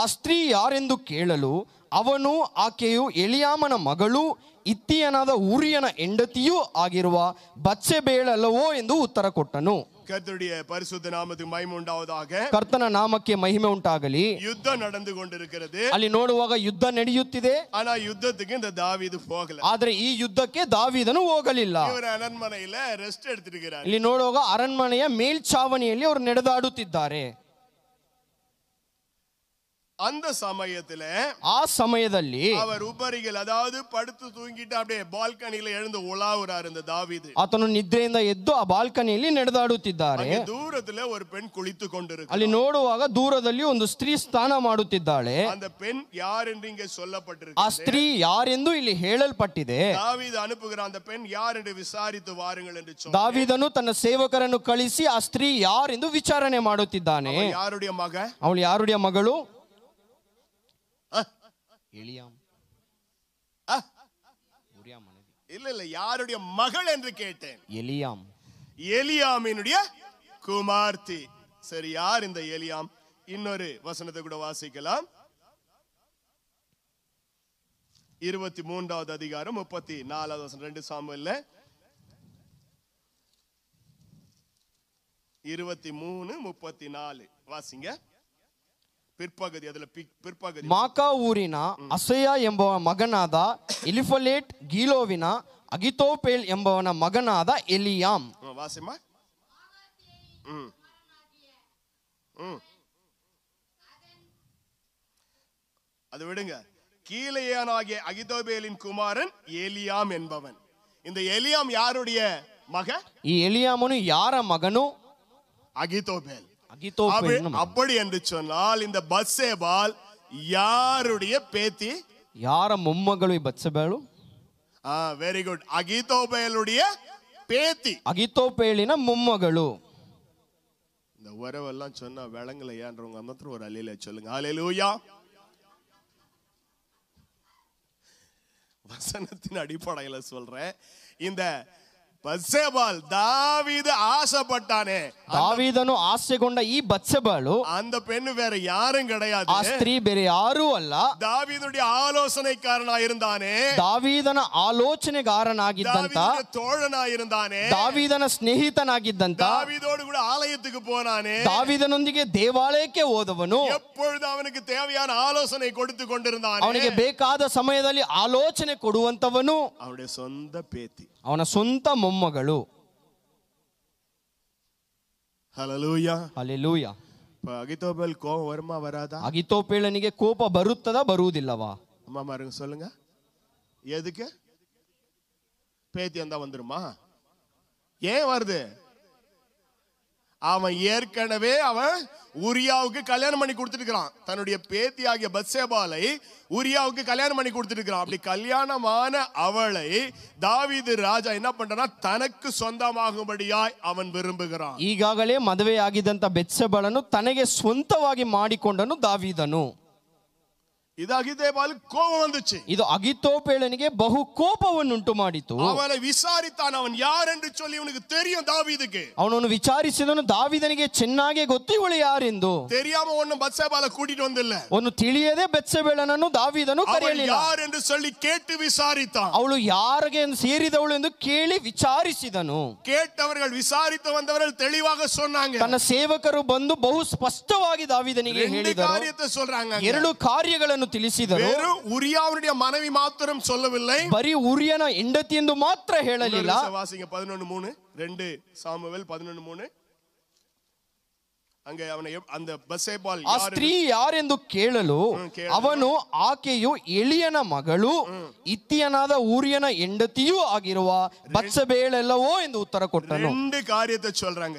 ಆ ಸ್ತ್ರೀ ಯಾರೆಂದು ಕೇಳಲು ಅವನು ಆಕೆಯು ಎಲಿಯಾಮನ ಮಗಳು ಇತ್ತಿಯನಾದ ಊರಿಯನ ಹೆಂಡತಿಯೂ ಆಗಿರುವ ಬತ್ಸೆಬೇಳಲ್ಲವೋ ಎಂದು ಉತ್ತರ ಕೊಟ್ಟನು. கர்த்தருடைய பரிசுத்த நாமத்துக்கு மகிமை உண்டாவதாக. ಕರ್ತನ ನಾಮಕ್ಕೆ ಮಹಿಮೆ ಉಂಟಾಗಲಿ. யுத்தம் நடந்து கொண்டிருக்கிறது. ಅಲ್ಲಿ ನೋಡುವಾಗ ಯುದ್ಧ ನಡೆಯುತ್ತಿದೆ. ಆனா ಯುದ್ಧಕ್ಕೆ இந்த தாவீது ಹೋಗಲ್ಲ. ಆದರೆ ಈ ಯುದ್ಧಕ್ಕೆ ದಾವೀದನು ಹೋಗಲಿಲ್ಲ. ಇವರು ಅರಣ್ಮನೆಯಲ್ಲ ರೆಸ್ಟ್ எடுத்துக்கிறார். ಇಲ್ಲಿ ನೋಡುವಾಗ ಅರಣ್ಮನೆಯ ಮೇಲ್ಛಾವಣಿಯಲ್ಲಿ ಅವರು ನಡೆದಾಡುತ್ತಿದ್ದಾರೆ. அந்த சமயத்துல ಆ ಸಮಯದಲ್ಲಿ அவர் உபரிகள் அதாவது படுத்து தூங்கிட்டு அப்படியே பால்கனில எழுந்து உலாவுறார் இந்த தாவீது. ಆತನು ನಿದ್ರೆಯಿಂದ ಎದ್ದು ಆ ಬಾಲ್ಕನಿಯಲ್ಲಿ ನಡೆದಾಡುತ್ತಿದ್ದಾರೆ. ದೂರದಲ್ಲಿ ஒரு பெண் குளித்துக் கொண்டிருக்கிறாள். ಅಲ್ಲಿ ನೋಡುವಾಗ ದೂರದಲ್ಲಿ ಒಂದು ಸ್ತ್ರೀ ಸ್ನಾನ ಮಾಡುತ್ತಿದ್ದಾಳೆ. அந்த பெண் யார் என்று இங்கே சொல்லப்பட்டிருக்கு. ಆ ಸ್ತ್ರೀ ಯಾರೆಂದು ಇಲ್ಲಿ ಹೇಳಲ್ಪಟ್ಟಿದೆ. தாவீது ಅನುಪುಗಿற அந்த பெண் ಯಾர் ಎಂದು ವಿಚಾರಿತು ವಾರುங்கள் ಎಂದು சொன்னார். ದಾವೀದನು ತನ್ನ ಸೇವಕರನ್ನು ಕಳಿಸಿ ಆ ಸ್ತ್ರೀ ಯಾರೆಂದು ವಿಚಾರಣೆ ಮಾಡುತ್ತಿದ್ದಾನೆ. ಯಾರುடைய ಮಗ? ಅವಳು ಯಾರುடைய ಮಗಳು? எலியாம் ஆ, உரியா மனைவி இல்ல இல்ல, யாருடைய மகள் என்று கேட்டேன். எலியாம். எலியாமினுடைய குமார்த்தி. சரி, யார் இந்த எலியாம்? இன்னொரு வசனத்தை கூட வாசிக்கலாம். 23வது அதிகாரம் 34வது வசனம், 2 சாமுவேல்ல 23:34 வாசிங்க. பிற்பகுதி, அதுல பிற்பகுதி. ಮಾಕಾ ಊರಿನ ಅಸೆಯ ಎಂಬುವ ಮಗನಾದ ಎಲಿಫಲೇಟ್, ಗೀಲೋವಿನ ಅಗಿತೋಪೇಲ್ ಎಂಬವನ ಮಗನಾದ ಎಲಿಯಾಮ್. வாசிமா. அது விடுங்க. கீலேயானாகிய அகிதோபேலின் குமாரன் எலியாம் என்பவன். இந்த எலியாம் யாருடைய மகன்? ಈ ಎಲಿಯಾಮನು ಯಾರ ಮಗನು? அகிதோபேல். ಅಗಿತೋಪೇಲನ ಮಗ. அப்படி என்று சொன்னால் இந்த பத்சேபால் யாருடைய பேத்தி? ಯಾರ ಮೊಮ್ಮಗಳು ಈ ಬತ್ಸೆಬಾಳು? Very good. அகிதோபேலுடைய பேத்தி, ಅಗಿತೋಪೇಲಿನ ಮೊಮ್ಮಗಳು. இந்த உறவெல்லாம் சொன்னா விளங்கலையான்றவங்க மாத்திரம் ஒரு அல்லேலூயா சொல்லுங்க. அல்லேலூயா. வசனத்தின் அடிப்படையில சொல்றேன். இந்த பத்சேபால் தாவீது ஆசைப்பட்டானே, ದಾವೀದನು ಆಸೆಗೊಂಡ ಈ ಬತ್ಸೆಬಾಳು அந்த பெண்ணு வேற யாரும் கிடையாது. ಆ ಸ್ತ್ರೀ ಬೇರೆ ಯಾರೂ ಅಲ್ಲ, தாவீதுடைய ஆலோசனைக்காரனா இருந்தானே, ದಾವೀದನ ಆಲೋಚನೆಗಾರನಾಗಿದ್ದಂತ, தாவீதுடைய தோழனா இருந்தானே, ದಾವೀದನ ಸ್ನೇಹಿತನಾಗಿದ್ದಂತ, தாவீதோடு கூட ஆலயத்துக்கு போனானே, ದಾವೀದನೊಂದಿಗೆ ದೇವಾಲಯಕ್ಕೆ ಹೋದವನು, எப்பொழுது அவனுக்கு தேவையான ஆலோசனை கொடுத்து கொண்டிருந்தானே, ಅವನಿಗೆ ಬೇಕಾದ ಸಮಯದಲ್ಲಿ ಆಲೋಚನೆ ಕೊಡುವಂತವನು அவனுடைய சொந்த பேத்தி, ಅವನ ಸ್ವಂತ ಮೊಮ್ಮಗಳು. ஹல்லேலூயா. ಹಲ್ಲೆಲೂಯಾ. அகிதோபேல் கோபம் வருமா வராதா? ಅಗಿತೋಪೇಳನಿಗೆ ಕೋಪ ಬರುತ್ತದಾ ಬರುವುದಿಲ್ಲವಾ? அம்மா மாருங்க சொல்லுங்க. எதுக்கு? பேத்தி வந்தா வந்துருமா? ஏன் வருது? அவன் ஏற்கனவே உரியாவுக்கு கல்யாணம் பண்ணி கொடுத்துருக்கான். தன்னுடைய பேத்தி ஆகிய பத்சேபாலை உரியாவுக்கு கல்யாணம் பண்ணி கொடுத்துருக்கான். அப்படி கல்யாணமான அவளை தாவீது ராஜா என்ன பண்றானா, தனக்கு சொந்தமாகும்படியாய் அவன் விரும்புகிறான். ಈಗಾಗಲೇ ಮದುವೆಯಾಗಿದ್ದಂತ ಬೆತ್ಸೆಬಳನ್ನು ತನಗೆ ಸ್ವಂತವಾಗಿ ಮಾಡಿಕೊಂಡನು ದಾವೀದನು. இது அகிதோபேலுக்கு கோபம் வந்துச்சு. ಇದು ಅಗಿತೋಪೇಳನಿಗೆ ಬಹು ಕೋಪವನ್ನುಂಟು ಮಾಡಿತು. அவனை விசாரித்தான். அவன் யார் என்று சொல்லி அவனுக்கு தெரியும் தாவீதுக்கு. ಅವನನ್ನು ವಿಚಾರಿಸಿದನು. ದಾವೀದನಿಗೆ ಚೆನ್ನಾಗಿ ಗೊತ್ತು ಇವಳು ಯಾರೆಂದು. தெரியாம ஒண்ணும் பத்சேபாலை கூட்டிட்டு வந்தில்ல. ಅವನು ತಿಳಿಯದೆ ಬೆತ್ಸೆಬಳನನ್ನು ದಾವೀದನು ಕರೆಯಲಿಲ್ಲ. யார் என்று சொல்லி கேட்டு விசாரித்தான். ಅವಳು ಯಾರಿಗೆ ಸೇರಿದವಳು ಎಂದು ಕೇಳಿ ವಿಚಾರಿಸಿದನು. கேட்டவர்கள், விசாரித்து வந்தவர்கள் தெளிவாக சொன்னாங்க. ತನ್ನ ಸೇವಕರು ಬಂದು ಬಹು ಸ್ಪಷ್ಟವಾಗಿ ದಾವೀದನಿಗೆ ಹೇಳಿದರು. காரியத்தை சொல்றாங்க. ಎರಡು ಕಾರ್ಯಗಳನ್ನು ತಿಳಿಸಿದರು. வெறும் உரியாவுடைய மனைவி மாத்திரம் சொல்லவில்லை, ಬರೀ ಉರಿಯನ ಹೆಂಡತಿ ಎಂದು ಮಾತ್ರ ಹೇಳಲಿಲ್ಲ. வாசிங்க 11:3, 2 சாமுவேல் 11:3. அங்க அவனை அந்த பத்சேபால் ಆ ಸ್ತ್ರೀ ಯಾರೆಂದು ಕೇಳಲು ಅವನು ಆಕೆಯು ಎಲಿಯನ ಮಗಳು, ಇತ್ತಿಯನಾದ ಊರಿಯನ ಹೆಂಡತಿಯೂ ಆಗಿರುವ ಬತ್ಸೆಬೇಳೆಲ್ಲವೋ ಎಂದು ಉತ್ತರ ಕೊಟ್ಟನು. ரெண்டு காரியத்தை சொல்றாங்க.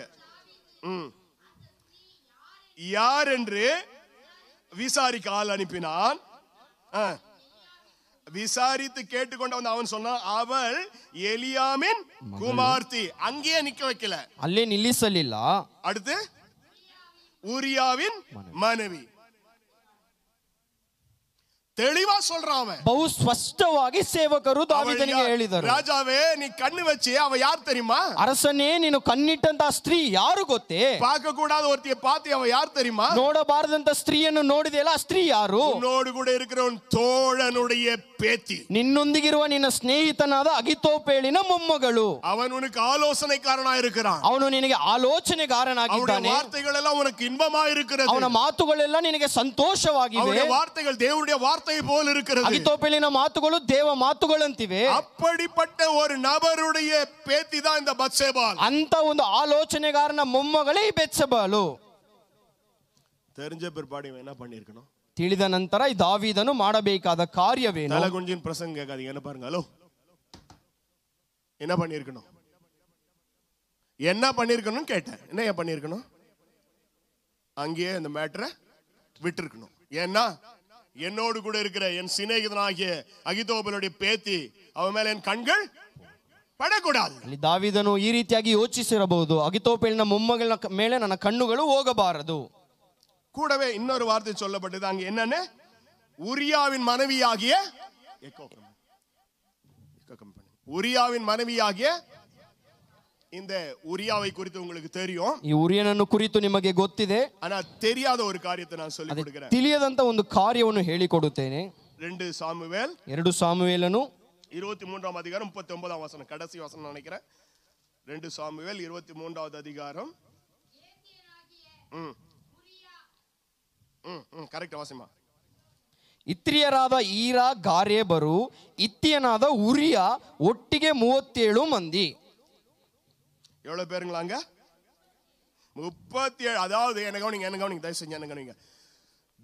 யார் என்று விசாரிக்க ஆள் அனுப்பினான். விசாரித்து கேட்டுக்கொண்டு வந்து அவன் சொன்னான், அவள் எலியாமின் குமார்த்தி. அங்கேயே நிக்க வைக்கல, ಅಲ್ಲೇ ನಿಲ್ಲಿಸಲಿಲ್ಲ. அடுத்து ஊரியாவின் மனைவி. தெளிவா சொல்றான் அவன். ಬಹು ಸ್ಪಷ್ಟವಾಗಿ ಸೇವಕರು ದಾವೀದನಿಗೆ ಹೇಳಿದರು, ராஜாவே நீ கண்ணு வச்சு அவ யார் தெரியுமா? ಅರಸನೇ ನೀನು ಕಣ್ಣಿಟ್ಟಂತ ಸ್ತ್ರೀ ಯಾರು ಗೊತ್ತೇ? பார்க்க கூடாத ஒருத்திய பார்த்து அவ யார் தெரியுமா? ನೋಡಬಾರದಂತ ಸ್ತ್ರೀಯನ್ನು ನೋಡಿದೆಯಲ್ಲ, ಆ ಸ್ತ್ರೀ ಯಾರು? உன்னோடு கூட இருக்கிறவன் தோழனுடைய பேத்தி, ನಿನ್ನೊಂದಿಗಿರುವ ನಿನ್ನ ಸ್ನೇಹಿತನಾದ ಅಗಿತೋಪೇಳಿನ ಮೊಮ್ಮಗಳು. அவன் உனக்கு ஆலோசனைக்காரனா இருக்கிறான். ಅವನು ನಿನಗೆ அவனுடைய ಆಲೋಚನೆಗಾರನಾಗಿದ್ದಾನೆ. வார்த்தைகள் எல்லாம் உனக்கு இன்பமா இருக்கிறது. ಅವನ ಮಾತುಗಳೆಲ್ಲ ನಿನಗೆ ಸಂತೋಷವಾಗಿವೆ. அவனுடைய வார்த்தைகள் தேவனுடைய வார்த்தை போல் இருக்கிறது. ಅಗಿತೋಪೇಲಿನ ಮಾತುಗಳು ದೇವ ಮಾತುಗಳಂತಿವೆ. அப்படிப்பட்ட ஒரு நபருடைய பேத்தி தான் இந்த பத்சேபால். ಅಂತ ಒಂದು ಆಲೋಚನೆಗಾರನ ಮೊಮ್ಮಗಳೇ ಈ ಬೆತ್ಸೆಬಾಳು. தெரிஞ்ச பிற்பாடு இவன் என்ன பண்ணிருக்கணும்? ತಿಳಿದ ನಂತರ ಈ ದಾವೀದನು ಮಾಡಬೇಕಾದ ಕಾರ್ಯವೇನು? தலகுஞ்சின் பிரசங்க கேட்காதீங்க. என்ன பாருங்க, ஹலோ, என்ன பண்ணிருக்கணும்? என்ன பண்ணிருக்கணும் கேட்டேன். என்ன பண்ணிருக்கணும்? அங்கேயே இந்த மேட்டரை விட்டுருக்கணும். ஏன்னா என்னோடு கூட இருக்கிற என் சிநேகிதனாகிய அகிதோபேலுடைய பேத்தி, அவன் மேல என் கண்கள் ಪಡಕೂಡದು. ಅಲ್ಲಿ ದಾವೀದನು ಈ ರೀತಿಯಾಗಿ ಯೋಚಿಸಿರಬಹುದು, ಅಗಿತೋಪೇಲಿನ ಮೊಮ್ಮಗಳ ಮೇಲೆ ನನ್ನ ಕಣ್ಣುಗಳು ಹೋಗಬಾರದು. கூடவே இன்னொரு வார்த்தை சொல்லப்பட்டது அங்க, என்னன்னு? உரியாவின் மனைவியாகிய உரியாவின் மனைவியாகிய இந்த உரியாவை குறித்து உங்களுக்கு தெரியும். ಈ ಉರಿಯನನ್ನು ಕುರಿತು ನಿಮಗೆ ಗೊತ್ತಿದೆ. ஆனா தெரியாத ஒரு காரியத்தை நான் சொல்லி கொடுக்கிறேன். ತಿಳಿಯದಂತ ಒಂದು ಕಾರ್ಯವನ್ನು ಹೇಳಿಕೊಡುತ್ತೇನೆ. 2 சாமுவேல் 2 ಸಾಮುವೇಲನು 23ஆம் அதிகாரம் 39ஆம் வசனம், கடைசி வசனம் நினைக்கிறேன். 2 சாமுவேல் 23வது அதிகாரம். கரெக்ட் வாசிமா. ಇತ್ರಿಯರಾದ ಈರಾ ಗಾರೇಬರು ಇತ್ತಿಯನಾದ ಉರಿಯ ಒಟ್ಟಿಗೆ 37 ಮಂದಿ. எவ்வளவு பேருங்களாங்க? 37. அதாவது என்ன கவனிங்க தயவு செஞ்சு என்ன கவனிங்க.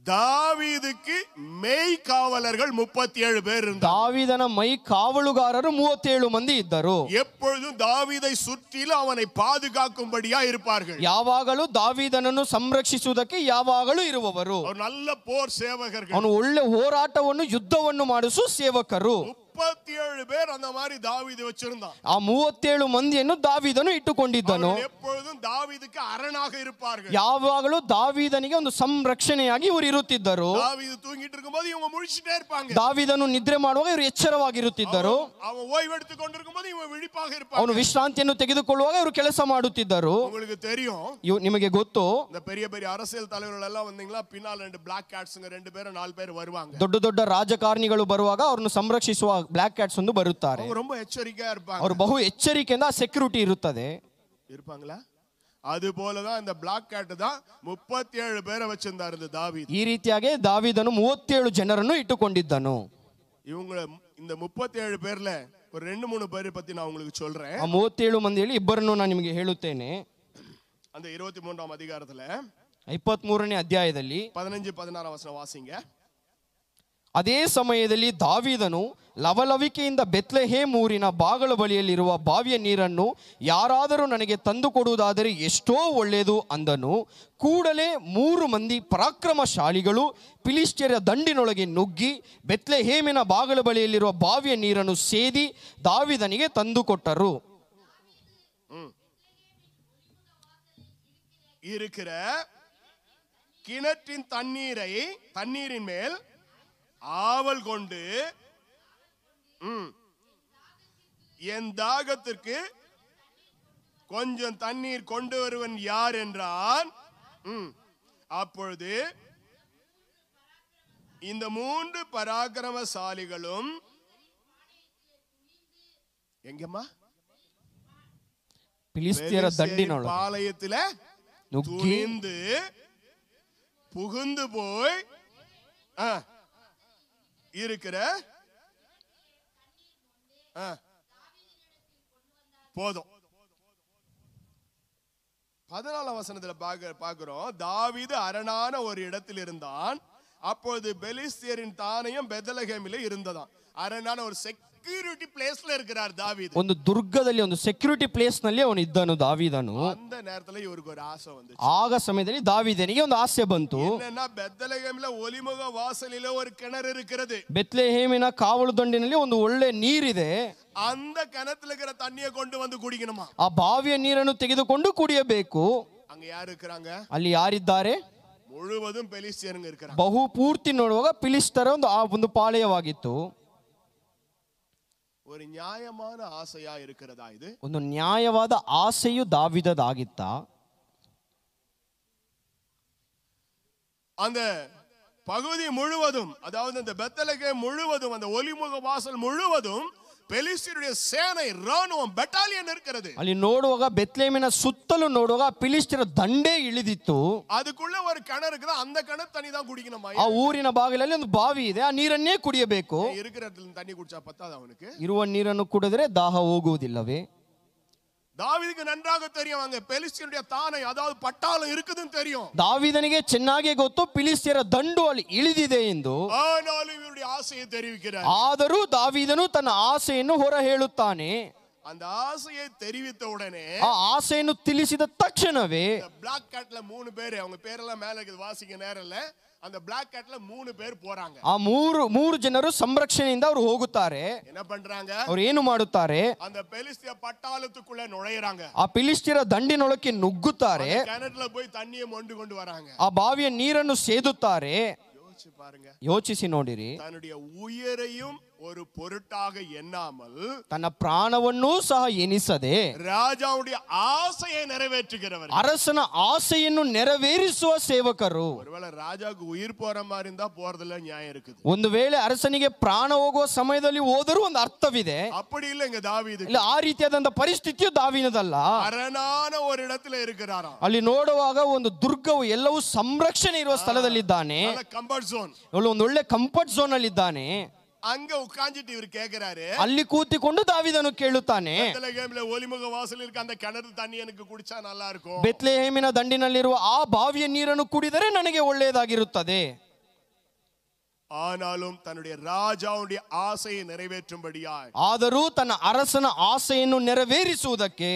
தாவீதுக்கு மெய் காவலர்கள் 37 பேர் இருந்தார். தாவீதನ ಮೈ ಕಾವಲುಗಾರರು 37 ಮಂದಿ ಇದ್ದರು. எப்பொழுதும் தாவீதை சுற்றிலும் அவனை பாதுகாக்கும்படியா இருப்பார்கள். ಯಾವಾಗಲೂ ದಾವೀದನನ್ನು ಸಂರಕ್ಷಿಸುವುದಕ್ಕೆ ಯಾವಾಗಲೂ ಇರುವವರು. ಅವರು நல்ல போர் சேவகர்கள். ಅವನು ಒಳ್ಳೆ ಹೋರಾಟವನ್ನು ಯುದ್ಧವನ್ನು ಮಾಡಿಸುವ ಸೇವಕರು. 37 பேர் அந்த மாதிரி தாவீது வச்சிருந்தான். ಆ 37 ಮಂದಿಯನ್ನು ದಾವೀದನು ಇಟ್ಟುಕೊಂಡಿದ್ದನು. எப்பொழுதும் தாவீதுக்கு அரணாக இருப்பார்கள். ಯಾವಾಗಲೂ ದಾವೀದನಿಗೆ ಒಂದು ಸಂರಕ್ಷಣೆಯಾಗಿ ಇವರು ಇರುತ್ತಿದ್ದರು. தாவீது தூங்கிட்டு இருக்கும்போது இவங்க முழிச்சிட்டே இருப்பாங்க. ದಾವೀದನು ನಿದ್ರೆ ಮಾಡುವಾಗ ಇವರು ಎಚ್ಚರವಾಗಿರುತ್ತಿದ್ದರು. அவன் ஓய்வெடுத்துக் கொண்டிருக்கும்போது இவங்க விழிப்பாக இருப்பாங்க. ಅವನು ವಿಶ್ರಾಂತಿಯನ್ನು ತೆಗೆದುಕೊಳ್ಳುವಾಗ ಇವರು ಕೆಲಸ ಮಾಡುತ್ತಿದ್ದರು. உங்களுக்கு தெரியும், ನಿಮಗೆ ಗೊತ್ತು, இந்த பெரிய பெரிய அரசியல் தலைவர்கள் எல்லாம் வந்தீங்களா, பின்னால 2 பிளாக் கேட்ஸ்ங்க 2 பேர் 4 பேர் வருவாங்க. ದೊಡ್ಡ ದೊಡ್ಡ ರಾಜಕಾರಣಿಗಳು ಬರುವಾಗ ಅವರನ್ನು ಸಂರಕ್ಷಿಸುವ ಬ್ಲಾಕ್ ಕ್ಯಾಟ್ಸ್ ಒಂದು ಬರುತ್ತಾರೆ. அவங்க ரொம்ப எச்சரிக்கையா இருப்பாங்க. ಅವರು ಬಹು ಎಚ್ಚರಿಕೆಯಿಂದ ಸೆಕ್ಯೂರಿಟಿ ಇರುತ್ತದೆ. இருப்பாங்களா? அது போல தான் இந்த பிளாக் கேட் தான் 37 பேரை வச்சிருந்தார் இந்த தாவீது. ಈ ರೀತಿಯಾಗಿ ದಾವೀದನು 37 ಜನರನ್ನು ಇಟ್ಟುಕೊಂಡಿದ್ದನು. இவங்க இந்த 37 பேர்ல ஒரு 2-3 பேரை பத்தி நான் உங்களுக்கு சொல்றேன். ಆ 37 ಮಂದಿಯಲ್ಲಿ ಇಬ್ಬರನ್ನು ನಾನು ನಿಮಗೆ ಹೇಳುತ್ತೇನೆ. அந்த 23ஆம் அதிகாரத்துல 23ನೇ ಅಧ್ಯಾಯದಲ್ಲಿ 15-16 ವಚನ ವಾಸಿಂಗ. ಅದೇ ಸಮಯದಲ್ಲಿ ದಾವೀದನು ಲವಲವಿಕೆಯಿಂದ ಬೆತ್ಲೆಹೇಮ್ ಊರಿನ ಬಾಗಿಲ ಬಳಿಯಲ್ಲಿರುವ ಬಾವಿಯ ನೀರನ್ನು ಯಾರಾದರೂ ನನಗೆ ತಂದು ಕೊಡುವುದಾದರೆ ಎಷ್ಟೋ ಒಳ್ಳೆಯದು ಅಂದನು. ಕೂಡಲೇ 3 ಮಂದಿ ಪರಾಕ್ರಮಶಾಲಿಗಳು ಫಿಲಿಷ್ಟಿಯರ ದಂಡಿನೊಳಗೆ ನುಗ್ಗಿ ಬೆತ್ಲೆಹೇಮಿನ ಬಾಗಿಲ ಬಳಿಯಲ್ಲಿರುವ ಬಾವಿಯ ನೀರನ್ನು ಸೇದಿ ದಾವೀದನಿಗೆ ತಂದುಕೊಟ್ಟರು. இருக்கிற கிணற்றின் தண்ணீரின் மேல் ஆவல் கொண்டு என் தாகத்திற்கு கொஞ்சம் தண்ணீர் கொண்டு வருவன் யார் என்றான். அப்பொழுது இந்த 3 பராக்கிரமசாலிகளும் எங்கம்மா ಫಿಲಿಷ್ಟಿಯರ ದಂಡಿನೊಳಗೆ பாளையத்தில ನುಗ್ಗಿ புகுந்து போய் இருக்கிற போதும். 14ஆம் வசனத்துல பார்க்கிறோம், தாவீது அரணான ஒரு இடத்தில் இருந்தான். அப்பொழுது பெலிஸ்தியரின் தானையும் பெத்லகேமிலே இருந்ததாம். அரணான ஒரு ಸೆಕ್ಯೂರಿಟಿ ಪ್ಲೇಸ್ ல இருக்கிறார் தாவீது. ಒಂದು ದುರ್ಗದಲ್ಲಿ ಒಂದು ಸೆಕ್ಯೂರಿಟಿ ಪ್ಲೇಸ್ ನಲ್ಲಿ ಅವನು ಇದ್ದನು ದಾವೀದನು. அந்த நேரத்துல இவருக்கு ஒரு ஆசை வந்துச்சு. ಆಗ ಸಮಯದಲ್ಲಿ ದಾವೀದನಿಗೆ ಒಂದು ಆಸೆ ಬಂತು. என்னன்னா பெத்லகேமில ஒலிமுக வாசலில ஒரு கிணறு இருக்கிறது. ಬೆತ್ಲೆಹೇಮಿನ ಕಾವಲು ದಂಡಿನಲ್ಲಿ ಒಂದು ಒಳ್ಳೆ ನೀರಿದೆ. அந்த கிணத்துல இருக்கிற தண்ணியை கொண்டு வந்து குடிக்கணுமா? ಆ ಬಾವಿಯ ನೀರನ್ನು ತೆಗೆದುಕೊಂಡು ಕುಡಿಯಬೇಕು. அங்க யார் இருக்காங்க? ಅಲ್ಲಿ ಯಾರಿದ್ದಾರೆ? முழுவதும் பெலிஸ்தியருங்க இருக்காங்க. ಬಹು ಪೂರ್ತಿ ನೋಡುವಾಗ ಫಿಲಿಷ್ಟಿಯರ ಒಂದು ಪಾಳೆಯವಾಗಿತ್ತು. ஒரு நியாயமான ஆசையா இருக்கிறதா இது? ಒಂದು ನ್ಯಾಯವಾದ ಆಸೆಯು ದಾವೀದದಾಗಿತ್ತ? அந்த பகுதி முழுவதும், அதாவது அந்த பெத்லகேம் முழுவதும், அந்த ஒலிமுக வாசல் முழுவதும் பெலிஸ்தியருடைய சேனை ராணுவம் பெட்டாலியன் இருக்கிறது. ಅಲ್ಲಿ ನೋಡುವಾಗ ಬೆತ್ಲೆಹೇಮಿನ ಸುತ್ತಲೂ ನೋಡುವಾಗ ಫಿಲಿಷ್ಟಿಯರ ದಂಡೇ ಇಳಿದಿತ್ತು. அதுக்குள்ள ஒரு கிணறு இருக்குது, அந்த கிணறு தண்ணி தான் குடிக்கணுமா? ಆ ಊರಿನ ಬಾಗಿಲಲ್ಲಿ ಒಂದು ಬಾವಿ ಇದೆ, ಆ ನೀರನ್ನೇ ಕುಡಿಯಬೇಕು. இருக்கிற இடத்துல தண்ணி குடிச்சா பத்தாது அவனுக்கு? ಇರುವ ನೀರನ್ನು ಕುಡಿದರೆ ದಾಹ ಹೋಗುವುದಿಲ್ಲವೇ? தாவீதுக்கு நன்றாக தெரியும் அங்க பெலிஸ்தியருடைய தானை, அதாவது பட்டாளம் இருக்குதுன்னு தெரியும். ದಾವೀದನಿಗೆ ಚೆನ್ನಾಗಿ ಗೊತ್ತು ಫಿಲಿಷ್ಟಿಯರ ದಂಡು ಅಲ್ಲಿ ಇಳಿದಿದೆ ಎಂದು. ஆனாலும் இவருடைய ஆசையை தெரிவிக்கிறார். ಆದರೂ ದಾವೀದನು ತನ್ನ ಆಸೆಯನ್ನು ಹೊರ ಹೇಳುತ್ತಾನೆ. அந்த ஆசையை தெரிவித்த உடனே, ಆ ಆಸೆಯನ್ನು ತಿಳಿಸಿದ ತಕ್ಷಣವೇ பிளாக் கேட்ல 3 பேர், அவங்க பேரெல்லாம் மேல இருக்குது, வாசிக்க நேரம் இல்ல. அந்த பிளாக் கேட்ல 3 பேர் போறாங்க. ಆ ಮೂರು ಜನರು ಸಂರಕ್ಷಣೆಯಿಂದ ಅವರು ಹೋಗುತ್ತಾರೆ. என்ன பண்றாங்க? ಅವರು ಏನು ಮಾಡುತ್ತಾರೆ? அந்த பெலிஸ்திய பட்டாளத்துக்குள்ள நுழையறாங்க. ಆ ಫಿಲಿಷ್ಟಿಯರ ದಂಡಿನೊಳಕ್ಕೆ ನುಗ್ಗುತ್ತಾರೆ. கிணறுல போய் தண்ணியை மொண்டு கொண்டு வராங்க. ಆ ಬಾವಿಯ ನೀರನ್ನು ಸೇದುತ್ತಾರೆ. ಯೋಚಿಸಿ ನೋಡಿರಿ, தன்னுடைய உயிரையும் ஒரு பொருட்டாக எண்ணாமல் ತನ್ನ ಪ್ರಾಣವನ್ನೂ ಸಹ ಎನಿಸದೆ ராஜாவுடைய ஆசையை நிறைவேற்றுகிறவர், ಅರಸನ ಆಸೆಯನ್ನು ನೆರವೇರಿಸುವ ಸೇವಕರು. ஒருவேளை ராஜாவுக்கு உயிர் போற மாதிரி இருந்தா போறதுல நியாயம் இருக்குது. ಒಂದು ವೇಳೆ ಅರಸನಿಗೆ ಪ್ರಾಣ ಹೋಗುವ ಸಮಯದಲ್ಲಿ ಹೋದರೂ ಒಂದು ಅರ್ಥವಿದೆ. அப்படி இல்லைங்க தாவீது. ಇಲ್ಲ, ಆ ರೀತಿಯಾದಂತ ಪರಿಸ್ಥಿತಿಯು ದಾವೀದನದಲ್ಲ. ಅರಣಾನ ஒரு இடத்துல இருக்கிறாராம். ಅಲ್ಲಿ ನೋಡುವಾಗ ಒಂದು ದುರ್ಗವು ಎಲ್ಲವೂ ಸಂರಕ್ಷಣೆ ಇರುವ ಸ್ಥಳದಲ್ಲಿದ್ದಾನೆ. ಕಂಫರ್ಟ್ ಝೋನ್, ಒಂದು ಒಳ್ಳೆ ಕಂಫರ್ಟ್ ಝೋನ್ ಅಲ್ಲಿ ಇದ್ದಾನೆ. அங்க உட்கார்ந்துட்டு இவர் கேக்குறாரு, ಅಲ್ಲಿ ಕೂತಿಕೊಂಡು ದಾವೀದನು ಕೇಳುತ್ತಾನೆ, பெத்லெகேமிலே ஒலிமுக வாசல் இருக்க அந்த கிணறு தண்ணி எனக்கு குடிச்சா நல்லா இருக்கும். ಬೆತ್ಲೆಹೇಮಿನ ದಂಡಿನಲ್ಲಿರುವ ಆ ಬಾವಿಯ ನೀರನ್ನು ಕುಡಿದರೆ ನನಗೆ ಒಳ್ಳೆಯದಾಗಿರುತ್ತದೆ. ஆனாலும் தன்னுடைய ராஜாவுடைய ஆசையை நிறைவேற்றும்படியாய், ಆದರೂ ತನ್ನ ಅರಸನ ಆಸೆಯನ್ನು ನೆರವೇರಿಸುವುದಕ್ಕೆ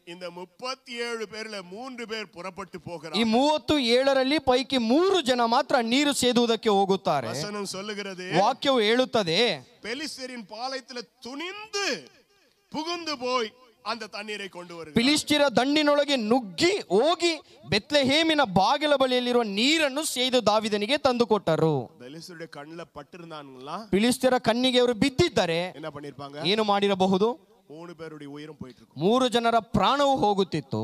இந்த 37 பேர்ல 3 பேர் புறப்பட்டு போகிறார்கள். ಈ 37ರಲ್ಲಿ ಪೈಕಿ 3 ಜನ ಮಾತ್ರ ನೀರು ಸೇದುವುದಕ್ಕೆ ಹೋಗುತ್ತಾರೆ. ವಚனம் சொல்லுகிறது, ವಾಕ್ಯವು ಹೇಳುತ್ತದೆ, பெலிஸ்தரின் பாளையத்திலே துணிந்து புகுந்து போய் அந்த தண்ணீரை கொண்டு வருகிறார். ಫಿಲಿಷ್ಟಿಯರ ದಂಡಿನೊಳಗೆ ನುಗ್ಗಿ ಹೋಗಿ ಬೆತ್ಲೆಹೇಮಿನ ಬಾಗಿಲ ಬಳಿಯಲ್ಲಿರುವ ನೀರನ್ನು ಸೇದು ದಾವೀದನಿಗೆ ತಂದುಕೊಟ್ಟರು. பெலிஸ்தருடைய கண்ணுல பட்டிருந்தானுங்களா? ಫಿಲಿಷ್ಟಿಯರ ಕಣ್ಣಿಗೆ ಅವರು ಬಿದ್ದಿದ್ದರೆ என்ன பண்ணிருப்பாங்க? ಏನು ಮಾಡಿರಬಹುದು? 3 பேருடைய உயிரும் போயிட்டு இருக்கும். 3 ಜನರ ಪ್ರಾಣವು ಹೋಗುತ್ತಿತ್ತು.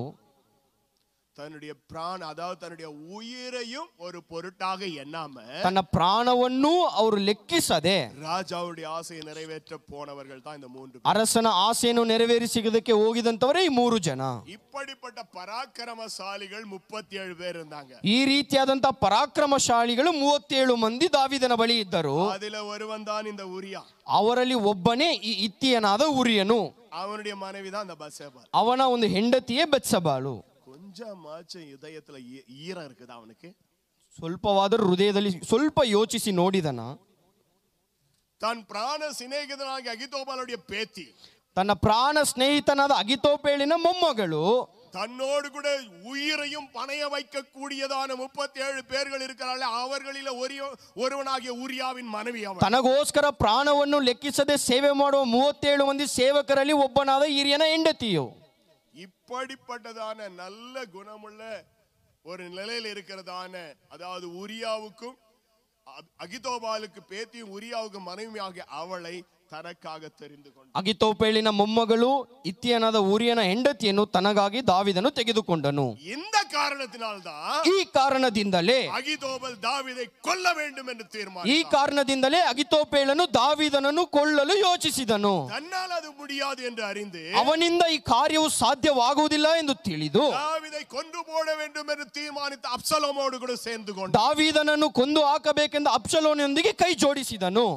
தன்னுடைய பிராண, அதாவது தன்னுடைய உயிரையும் ஒரு பொருட்டாக எண்ணாம, ತನ್ನ ಪ್ರಾಣವನ್ನು ಅವರು ಲೆಕ್ಕಿಸದೆ ராஜாவுடைய ஆசையை நிறைவேற்ற போனவர்கள் தான் இந்த 3 பேர். ಅರಸನ ಆಸೆಯನ್ನು ನೆರವೇರಿಸಿದಕ್ಕೆ ಹೋಗಿದಂತವರೇ ಈ 3 ಜನ. இப்படிப்பட்ட பராக்கிரமசாலிகள் 37 பேர் இருந்தாங்க. ಈ ರೀತಿಯಾದಂತ ಪರಾಕ್ರಮಶಾಲಿಗಳು 37 ಮಂದಿ ದಾವೀದನ ಬಳಿ ಇದ್ದರು. அதில ஒருவன் தான் இந்த உரியா. ಅವರಲ್ಲಿ ಒಬ್ಬನೇ ಈ ಇತ್ತಿಯನಾದ ಉರಿಯನು. அவனுடைய மனைவி தான் அந்த பத்சேபா. ಅವನ ಒಂದು ಹೆಂಡತಿಯೇ ಬೆತ್ಸೆಬಾಳು. கொஞ்சமாச்சும் இதயத்துல ஈரம் இருக்குதா அவனுக்கு? ಸ್ವಲ್ಪವಾದರೂ ಹೃದಯದಲ್ಲಿ ಸ್ವಲ್ಪ ಯೋಚಿಸಿ ನೋಡಿದನ. தன் பிராண சிநேகிதனாகிய அகிதோபாலுடைய பேத்தி, ತನ್ನ ಪ್ರಾಣ ಸ್ನೇಹಿತನಾದ ಅಗಿತೋಪೇಳಿನ ಮೊಮ್ಮಗಳು, தன்னோடு கூட உயிரையும் பணைய வைக்க கூடியதான 37 பேர்கள் இருக்கிறார்கள். அவர்களில் ஒருவனாகிய உரியாவின் மனைவி அவள். ತನಗೋಸ್ಕರ ಪ್ರಾಣವನ್ನು ಲೆಕ್ಕಿಸದೆ ಸೇವೆ ಮಾಡುವ 37 ಮಂದಿ ಸೇವಕರಲ್ಲಿ ಒಬ್ಬನಾದ ಹಿರಿಯನ ಹೆಂಡತಿಯು. இப்படிப்பட்டதான நல்ல குணமுள்ள ஒரு நிலையில் இருக்கிறதான, அதாவது உரியாவுக்கும் அகிதோபாலுக்கு பேத்தியும் உரியாவுக்கு மனைவியாகிய அவளை ತನಕ್ಕಾಗಿ ತೆರೆದುಕೊಂಡ. ಅಗಿತೋಪೇಳಿನ ಮೊಮ್ಮಗಳು ಇತ್ತಿಯನಾದ ಉರಿಯನ ಹೆಂಡತಿಯನ್ನು ತನಗಾಗಿ ದಾವೀದನು ತೆಗೆದುಕೊಂಡನು. இந்த காரணத்தினால்தான், ಈ ಕಾರಣದಿಂದಲೇ அகிதோபல் தாவீதை கொல்ல வேண்டும் என்று தீர்மாನಿಸಿದ. ಈ ಕಾರಣದಿಂದಲೇ ಅಗಿತೋಪೇಳನು ದಾವೀದನನ್ನು ಕೊಲ್ಲಲು ಯೋಚಿಸಿದನು. ತನ್னால் ಅದು முடியாது என்று அறிந்து, ಅವನಿಂದ ಈ ಕಾರ್ಯವು ಸಾಧ್ಯವಾಗುವುದಿಲ್ಲ ಎಂದು ತಿಳಿದು தாவீதை கொன்று போட வேண்டும் என்று தீರ್ಮಾನಿತ ಅಬ್ಸಲೋಮೋಡು ಕೂಡ ಸೇರಿಕೊಂಡ. ದಾವೀದನನ್ನು ಕೊಂದು ಹಾಕಬೇಕೆಂದು ಅಬ್ಷಲೋಮನೊಂದಿಗೆ ಕೈ ಜೋಡಿಸಿದನು.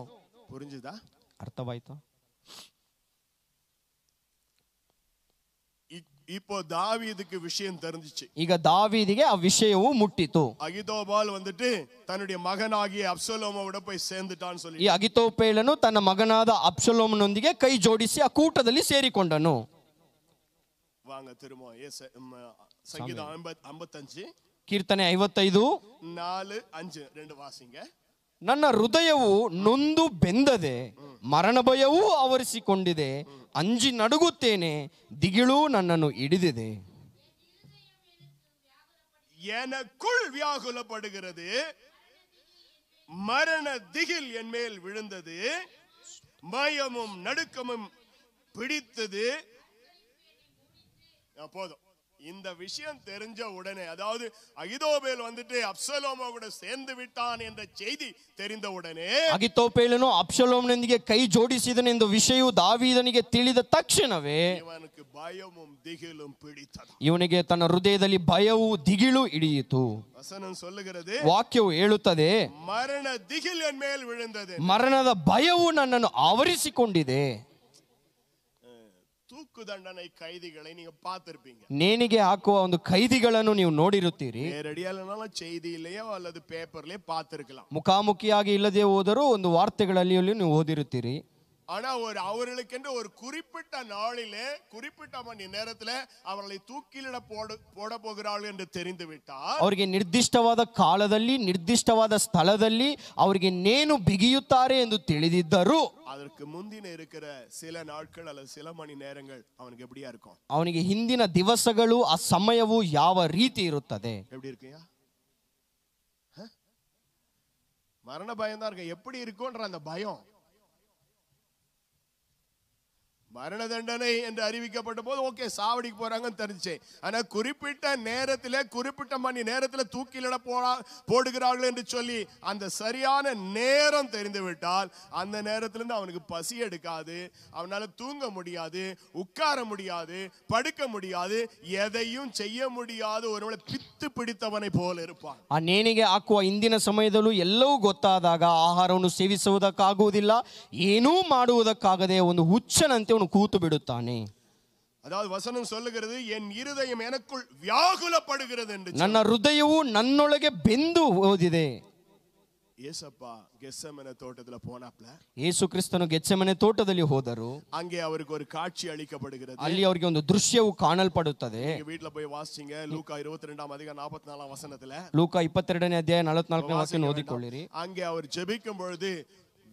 புரிஞ்சுதா? ಅರ್ಥವಾಯ್ತಾ? இப்போ தாவீதுக்கு விஷயம் தெரிஞ்சிச்சு. ಈಗ ದಾವೀದಿಗೆ ಆ ವಿಷಯವು ಮುಟ್ಟಿತು. அகிதோபால் வந்துட்டு தன்னுடைய மகனாகிய அப்சலோமோட போய் சேர்ந்துட்டான்னு சொல்லி, ಈ ಅಗಿತೋಪೇಳನು ತನ್ನ ಮಗನಾದ ಅಬ್ಷಲೋಮನೊಂದಿಗೆ ಕೈ ಜೋಡಿಸಿ ಆ ಕೂಟದಲ್ಲಿ ಸೇರಿಕೊಂಡನು. வாங்க திரும்ப சங்கீதம் 55 ಕೀರ್ತನೆ 55 4 5 2 ವಾಸಿಂಗ. ನನ್ನ ಹೃದಯವು ನೊಂದು ಬೆಂದದೆ, ಮರಣ ಭಯವೂ ಆವರಿಸಿಕೊಂಡಿದೆ, ಅಂಜಿ ನಡುಗುತ್ತೇನೆ, ದಿಗಿಳು ನನ್ನನ್ನು ಹಿಡಿದಿದೆ. எனக்குள் வியாகுலப்படுகிறது, மரண திகில் என் மேல் விழுந்தது, பயமும் நடுக்கமும் பிடித்தது. போதும். இந்த விஷயம் தெரிஞ்ச உடனே, அதாவது அகிதோபேல் வந்துட்டு அப்சலோமோ கூட சேர்ந்து விட்டான் என்ற செய்தி தெரிந்த உடனே, ಅಗಿತೋಪೇಳನು ಅಬ್ಷಲೋಮನೊಂದಿಗೆ ಕೈ ಜೋಡಿಸಿದನೆಂದು ವಿಷಯವು ದಾವೀದನಿಗೆ ತಿಳಿದ ತಕ್ಷಣವೇ ಇವನಿಗೆ ಭಯமும் திகிலும் பிடித்தது. ಇವನಿಗೆ ತನ್ನ ಹೃದಯದಲ್ಲಿ ಭಯವು ದಿಗಿಳು ಹಿಡಿಯಿತು. ವಚನ சொல்லுகிறது, ವಾಕ್ಯವು ಹೇಳುತ್ತದೆ, ಮರಣ ದಿಗಿಲ್ ಎನ್ ಮೇಲ್ ವಿழுந்தது, ಮರಣದ ಭಯವು ನನ್ನನ್ನು ಆವರಿಸಿಕೊಂಡಿದೆ. தூக்கு தண்டனை கைதிகளை நீங்க பார்த்திருப்பீங்க. ನೇಣಿಗೆ ಹಾಕುವ ಒಂದು ಕೈದಿಗಳನ್ನು ನೀವು ನೋಡಿರುತ್ತೀರಿ. நேரடியாலும் செய்தியிலேயோ அல்லது பேப்பர்லயே பார்த்திருக்கலாம். ಮುಖಾಮುಖಿಯಾಗಿ ಇಲ್ಲದೆ ಹೋದರೂ ಒಂದು ವಾರ್ತೆಗಳಲ್ಲಿ ನೀವು ಓದಿರುತ್ತೀರಿ. ஆனா அவர்களுக்கென்று ஒரு குறிப்பிட்ட நாளிலே குறிப்பிட்ட மணி நேரத்துல அவர்களை தூக்கிலிட போட போகிறார்கள் என்று தெரிந்து விட்டால், ಅವರಿಗೆ ನಿರ್ದಿಷ್ಟವಾದ ಕಾಲದಲ್ಲಿ ನಿರ್ದಿಷ್ಟವಾದ ಸ್ಥಳದಲ್ಲಿ ಅವರಿಗೆ ನೇಣು ಬಿಗಿಯುತ್ತಾರೆ ಎಂದು ತಿಳಿದಿದ್ದರು அதற்கு முந்தின இருக்கிற சில நாட்கள் அல்லது சில மணி நேரங்கள் அவனுக்கு எப்படியா இருக்கும்? ಅವನಿಗೆ ಹಿಂದಿನ ದಿವಸಗಳು ಆ ಸಮಯವು ಯಾವ ರೀತಿ ಇರುತ್ತದೆ? எப்படி இருக்குயா? மரண பயம் தான் இருக்கு. எப்படி இருக்கும்ன்ற அந்த பயம். மரண தண்டனை என்று அறிவிக்கப்பட்ட போது ஓகே சாவடிக்கு போறாங்கன்னு தெரிஞ்சு. ஆனா குறிப்பிட்ட நேரத்தில் குறிப்பிட்ட மணி நேரத்தில் தூக்கிலிட போடுகிறார்கள் என்று சொல்லி அந்த சரியான நேரம் தெரிந்து விட்டால் அந்த நேரத்திலிருந்து அவனுக்கு பசி எடுக்காது, அவனால தூங்க முடியாது, உட்கார முடியாது, படுக்க முடியாது, எதையும் செய்ய முடியாது. ஒருவேளை பித்து பிடித்தவனை போல இருப்பான். ಆ ನೇಣಿಗೆ ಹಾಕುವ ಇಂದಿನ ಸಮಯದಲ್ಲೂ ಎಲ್ಲವೂ ಗೊತ್ತಾದಾಗ ಆಹಾರವನ್ನು ಸೇವಿಸುವುದಕ್ಕಾಗುವುದಿಲ್ಲ, ಏನೂ ಮಾಡುವುದಕ್ಕಾಗದೆ ಒಂದು ಹುಚ್ಚನಂತೆ ಅವನು ಕೂತು ಬಿಡುತ್ತಾನೆ. அதாவது வசனம் சொல்லுகிறது, என் இருதயம் எனக்குள் வியாகுலப்படுகிறது என்று. ನನ್ನ ಹೃದಯವು ನನ್ನೊಳಗೆ ಬೆಂದು ಹೋದಿದೆ. ஏசப்பா கெத்செமனே தோட்டத்துல போனாப்ல. ಯೇಸು ಕ್ರಿಸ್ತನು ಗೆತ್ಸೆಮನೆ ತೋಟದಲ್ಲಿ ಹೋದರು. அங்கே அவருக்கு ஒரு காட்சி அளிக்கப்படுகிறது. ಅಲ್ಲಿ ಅವರಿಗೆ ಒಂದು ದೃಶ್ಯವು ಕಾಣಲ್ಪಡುತ್ತದೆ. வீட்ல போய் வாசிங்க. லூக்கா 22ஆம் அதிகாரம் 44ஆம் வசனத்துல. ಲೂಕಾ 22ನೇ ಅಧ್ಯಾಯ 44ನೇ ವಾಕ್ಯ ಓದಿಕೊಳ್ಳಿರಿ. அங்கே அவர் ஜெபிக்கும் பொழுது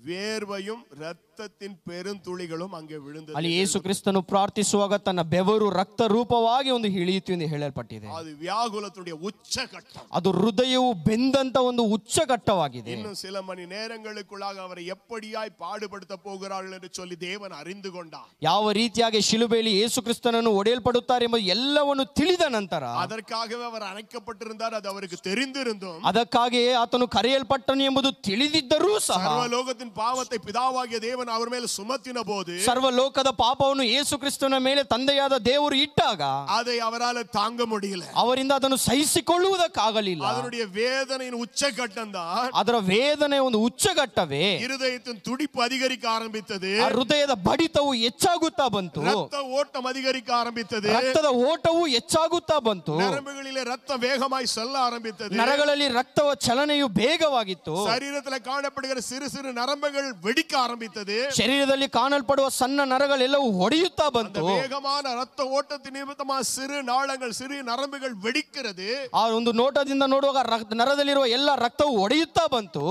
வேர்வையும் ரத்தத்தின் பெருந்துளிகளும் அங்கே விழுந்தது. ಅಲ್ಲಿ ಯೇಸು ಕ್ರಿಸ್ತನು ಪ್ರಾರ್ಥಿಸುವಾಗ ತನ್ನ ಬೆವರು ರಕ್ತ ರೂಪವಾಗಿ ಒಂದು ಇಳಿಯಿತು ಎಂದು ಹೇಳಲ್ಪಟ್ಟಿದೆ. ಅದು ವ್ಯಾಕುಲத்துடைய உச்சகட்டம். ಅದು ಹೃದಯವು ಬೆಂದಂತ ಒಂದು ಉಚ್ಚಘಟ್ಟವಾಗಿದೆ. ಇನ್ನು சில மணி நேரங்களுக்குள்ளாக அவரை எப்படியாய் பாடுபடுத்த போகிறார்கள் என்று சொல்லி தேவன் அறிந்து கொண்டார். ಯಾವ ರೀತಿಯಾಗಿ ಶಿಲುಬೆಯಲ್ಲಿ ಯೇಸು ಕ್ರಿಸ್ತನನ್ನು ಒಡೆಯಲ್ಪಡುತ್ತಾರೆ ಎಂಬ ಎಲ್ಲವನ್ನು ತಿಳಿದ ನಂತರ அதற்காகவே அவர் அணைக்கப்பட்டிருந்தார். அது அவருக்கு தெரிந்திருந்தும் ಅದಕ್ಕಾಗಿಯೇ ಆತನು ಕರೆಯಲ್ಪಟ್ಟನು ಎಂಬುದು ತಿಳಿದಿದ್ದರೂ ಸಹ ಸರ್ವಲೋಕத்தின் பாவத்தை பிதாவாகிய தேவன் அவர் ಮೇಲೆ சுமத்தின போது ಸರ್ವಲೋಕದ ಪಾಪವನ್ನು ಯೇಸು ಕ್ರಿಸ್ತನ ಮೇಲೆ ತಂದೆಯಾದ ದೇವರು ಇಟ್ಟಾಗ அதை அவரால் தாங்க முடியல. ಅವರಿಂದ ಅದನ್ನು ಸಹಿಸಿಕೊಳ್ಳುವುದಕ್ಕಾಗಲಿಲ್ಲ. அதனுடைய வேதனையின் உச்சகட்டம் தான். ಅದರ ವೇದನೆ ಒಂದು ಉಚ್ಚಘಟ್ಟವೇ. இருதயத்தின் துடிப்பு அதிகரிக்க ஆரம்பித்தது. ಹೃದಯದ ಬಡಿತವು ಹೆಚ್ಚಾಗುತ್ತಾ ಬಂತು. ரத்த ஓட்டம் அதிகரிக்க ஆரம்பித்தது. ರಕ್ತದ ಓಟವು ಹೆಚ್ಚಾಗುತ್ತಾ ಬಂತು. நரம்புகளிலே ரத்தம் வேகமாய் செல்ல ஆரம்பித்தது. ನರಗಳಲ್ಲಿ ರಕ್ತವ ಚಲನೆಯು ಬೇಗವಾಗಿತ್ತು. சரீரத்தில் காணப்படுகிற சிறு சிறு நரம்புகள் வெடிக்க ஆரம்பித்தது. ಶರೀರದಲ್ಲಿ ಕಾಣಲ್ಪಡುವ ಸಣ್ಣ ನರಗಳೆಲ್ಲವೂ ಹೊಡೆಯುತ್ತಾ ಬಂತು. வேகமான ரத்த ஓட்டத்தின் நிமித்தமா சிறு நாளங்கள் சிறு நரம்புகள் வெடிக்கிறது. ಆ ಒಂದು ನೋಟದಿಂದ ನೋಡುವಾಗ ನರದಲ್ಲಿರುವ ಎಲ್ಲ ರಕ್ತವು ಒಡೆಯುತ್ತಾ ಬಂತು.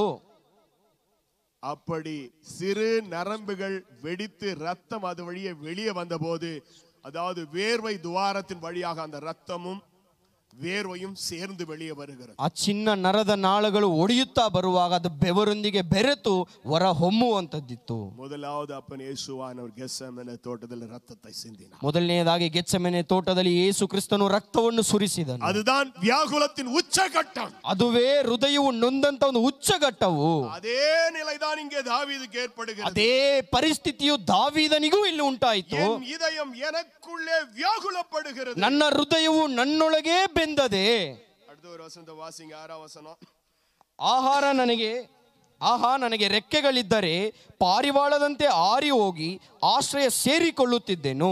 அப்படி சிறு நரம்புகள் வெடித்து ரத்தம் அது வழியே வெளியே வந்தபோது, அதாவது வேர்வை துவாரத்தின் வழியாக அந்த ரத்தமும் வேர்வையும் சேர்ந்து வெளியே வருகிறது. ಆ ಚಿನ್ನ ನರದ ನಾಳಗಳು ಒಡೆಯುತ್ತಾ ಬರುವಾಗ ಅದು ಬೆವರೊಂದಿಗೆ ಬೆರೆತು ಹೊರ ಹೊಮ್ಮುವಂತದ್ದಿತ್ತು. முதலாவது அப்பன் இயேசுவானவர் கெத்செமனே தோட்டத்தில் ரத்தத்தை சிந்தினார். ಮೊದಲನೆಯದಾಗಿ ಗೆತ್ಸೆಮನೆ ತೋಟದಲ್ಲಿ ಯೇಸು ಕ್ರಿಸ್ತನು ರಕ್ತವನ್ನು ಸುರಿಸಿದನು. அதுதான் வியாகுலத்தின் உச்சகட்டம். ಅದುವೇ ಹೃದಯವು ನೊಂದಂತ ಒಂದು ಉಚ್ಚಘಟ್ಟವು. அதே நிலைதான் இங்கே தாவீதுக்கு ஏற்படுகிறது. ಅದೇ ಪರಿಸ್ಥಿತಿಯು ದಾವೀದನಿಗೂ ಇಲ್ಲಿ ಉಂಟಾಯಿತು. என் இதயம் எனக்குள்ளே வியாகுலப்படுகிறது. ನನ್ನ ಹೃದಯವು ನನ್ನೊಳಗೆ ಬೆಂದದೆ. அடுத்த ஒரு வசனத்தை வாசிங்க. 6ஆம் வசனம். ನನಗೆ ರೆಕ್ಕೆಗಳಿದ್ದರೆ ಪಾರಿವಾಳದಂತೆ ಹಾರಿ ಹೋಗಿ ಆಶ್ರಯ ಸೇರಿಕೊಳ್ಳುತ್ತಿದ್ದೆನು.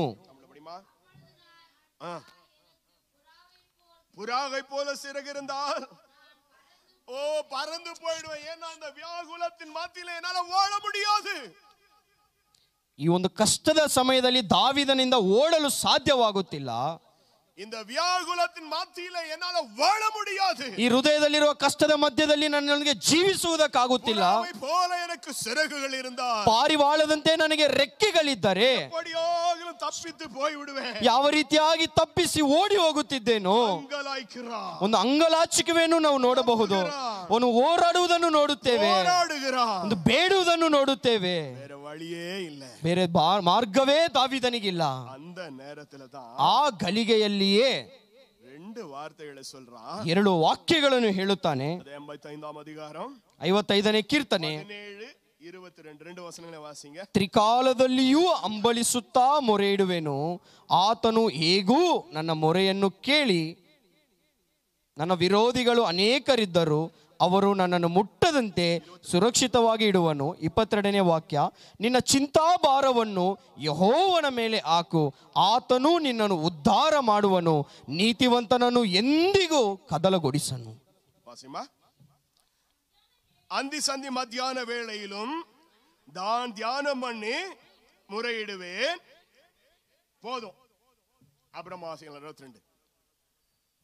புறாவை போல சிறகிருந்தால் பறந்து போயிடுவேன். ஏன்னா அந்த வியாகுலத்தின் மத்தியில என்னால வாழ முடியாது. ಈ ಒಂದು ಕಷ್ಟದ ಸಮಯದಲ್ಲಿ ದಾವೀದನಿಂದ ಓಡಲು ಸಾಧ್ಯವಾಗುತ್ತಿಲ್ಲ. இந்த வியாகுலத்தின் மத்தியில என்னால வாழ முடியாது. ಈ ಹೃದಯದಲ್ಲಿರುವ ಕಷ್ಟದ ಮಧ್ಯದಲ್ಲಿ ನನ್ನೊಂದಿಗೆ ಜೀವಿಸುವುದಕ್ಕಾಗುತ್ತಿಲ್ಲ. போல எனக்கு சிறகுகள் இருந்தால் ಪಾರಿವಾಳದಂತೆ ನನಗೆ ರೆಕ್ಕೆಗಳಿದ್ದರೆ எப்படியாகிலும் தப்பித்து போய் விடுவேன். ಯಾವ ರೀತಿಯಾಗಿ ತಪ್ಪಿಸಿ ಓಡಿ ಹೋಗುತ್ತಿದ್ದೇನೋ. ಒಂದು ಅಂಗಲಾಚಿಕೆಯನ್ನು ನಾವು ನೋಡಬಹುದು. ಒಂದು ಹೋರಾಡುವುದನ್ನು ನೋಡುತ್ತೇವೆ, ಒಂದು ಬೇಡುವುದನ್ನು ನೋಡುತ್ತೇವೆ. வழியே இல்ல, ಬೇರೆ ಮಾರ್ಗವೇ ದಾವೀದನಿಗಿಲ್ಲ. அந்த நேரத்துல தான் ಆ ಗಳಿಗೆಯಲ್ಲಿಯೇ ரெண்டு வார்த்தைகளை சொல்றான். ಎರಡು ವಾಕ್ಯಗಳನ್ನು ಹೇಳುತ್ತಾನೆ. 85ஆம் அதிகாரம் 55ನೇ ಕೀರ್ತನೆ 17:22 ரெண்டு வசனங்களை வாசிங்க. ತ್ರಿಕಾಲದಲ್ಲಿಯೂ ಅಂಬಲಿಸುತ್ತಾ ಮೊರೆ ಇಡುವೆನು, ಆತನು ಹೇಗೂ ನನ್ನ ಮೊರೆಯನ್ನು ಕೇಳಿ. ನನ್ನ ವಿರೋಧಿಗಳು ಅನೇಕರಿದ್ದರು, ಅವರು ನನ್ನನ್ನು ಮುಟ್ಟದಂತೆ ಸುರಕ್ಷಿತವಾಗಿ ಇಡುವನು. 22ನೇ ವಾಕ್ಯ. ನಿನ್ನ ಚಿಂತಾಭಾರವನ್ನು ಯೆಹೋವನ ಮೇಲೆ ಹಾಕು, ಆತನು ನಿನ್ನನ್ನು ಉದ್ಧಾರ ಮಾಡುವನು, ನೀತಿವಂತನನ್ನು ಎಂದಿಗೂ ಕದಲಗೊಡಿಸನು. அந்தி சந்தி மத்தியான வேளையிலும் தான் தியானம் பண்ணி முறையிடுவேன். போதும். அப்புறம் 22.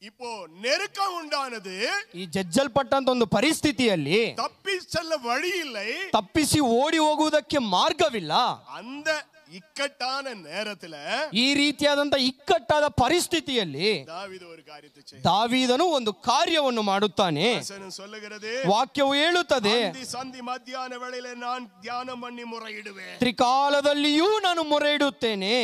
இப்போ நெருக்கம் உண்டானது. ಈ ಜಜ್ಜಲ್ಪಟ್ಟಂತ ಒಂದು ಪರಿಸ್ಥಿತಿಯಲ್ಲಿ ತಪ್ಪಿ செல்ல வழி இல்லை, ತಪ್ಪಿಸಿ ಓಡಿ ಹೋಗುವುದಕ್ಕೆ ಮಾರ್ಗವಿಲ್ಲ. அந்த இக்கட்டான நேரத்துல ಈ ರೀತಿಯಾದಂತ ಇಕ್ಕಟ್ಟಾದ ಪರಿಸ್ಥಿತಿಯಲ್ಲಿ ದಾವೀದನು ಒಂದು ಕಾರ್ಯವನ್ನು ಮಾಡುತ್ತಾನೆ. ವಾಕ್ಯವು ಹೇಳುತ್ತದೆ, ಸಂಧಿ ಮಧ್ಯಾಹ್ನ ವೇಳೆಯಲ್ಲಿ ನಾನು ಧ್ಯಾನ ಮಾಡಿ ಮೊರೆಯಿಡುವೆ, ತ್ರಿಕಾಲದಲ್ಲಿಯೂ ನಾನು ಮೊರೆ ಇಡುತ್ತೇನೆ.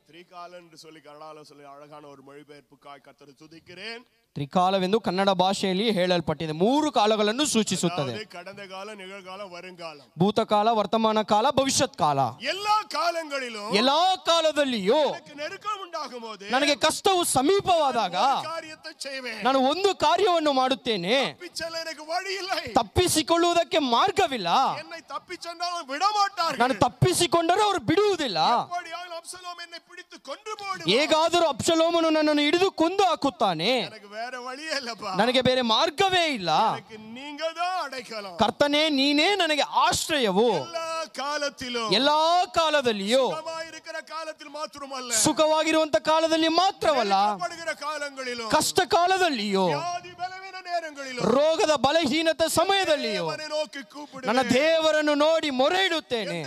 ತ್ರಿಕಾಲ ಎಂದು சொல்லி ಕನ್ನಡದಲ್ಲಿ சொல்லி அழகான ஒரு மொழிபெயர்ப்புக்காய் கர்த்தரை துதிக்கிறேன். ತ್ರಿಕಾಲವೆಂದು ಕನ್ನಡ ಭಾಷೆಯಲ್ಲಿ ಹೇಳಲ್ಪಟ್ಟಿದೆ. 3 ಕಾಲಗಳನ್ನು ಸೂಚಿಸುತ್ತದೆ. கடந்த கால, நிகழ்கால, வருங்காலம். ಭೂತಕಾಲ, ವರ್ತಮಾನ ಕಾಲ, ಭವಿಷ್ಯತ್ ಕಾಲ. ಎಲ್ಲಾ ಕಾಲங்களிಲೂ, ಎಲ್ಲಾ ಕಾಲದಲ್ಲಿಯೂ ನೆರಕ ಉಂಟಾಗುವುದು, ನನಗೆ ಕಷ್ಟವು ಸಮೀಪವಾದಾಗ ಕಾರ್ಯத்தை செய்வேன், ನಾನು ಒಂದು ಕಾರ್ಯವನ್ನು ಮಾಡುತ್ತೇನೆ. ತಪ್ಪಿಸಿಕೊಳ್ಳುವುದಕ್ಕೆ ಮಾರ್ಗವಿಲ್ಲ. என்னை தப்பிச்சென்றால் விட மாட்டார்கள். ನಾನು ತಪ್ಪಿಸಿಕೊಂಡರೂ ಅವರು ಬಿಡುವುದಿಲ್ಲ. ಅಬ್ಸಲೋಮ್ என்னை பிடித்து கொன்று போடுவான். ಹೇಗಾದರೂ ಅಬ್ಸಲೋಮನು ನನ್ನನ್ನು ಹಿಡಿದು ಕೊಂದು ಹಾಕುತ್ತಾನೆ. ನನಗೆ ಬೇರೆ ಮಾರ್ಗವೇ ಇಲ್ಲ. ಕರ್ತನೇ, ನೀನೇ ನನಗೆ ಆಶ್ರಯವು. ಎಲ್ಲಾ ಕಾಲದಲ್ಲಿಯೂ, ಸುಖವಾಗಿರುವಂತ ಕಾಲದಲ್ಲಿ ಮಾತ್ರವಲ್ಲ, ಕಷ್ಟ ಕಾಲದಲ್ಲಿಯೂ, ರೋಗದ ಬಲಹೀನತೆ ಸಮಯದಲ್ಲಿಯೂ ನನ್ನ ದೇವರನ್ನು ನೋಡಿ ಮೊರೆ ಇಡುತ್ತೇನೆ.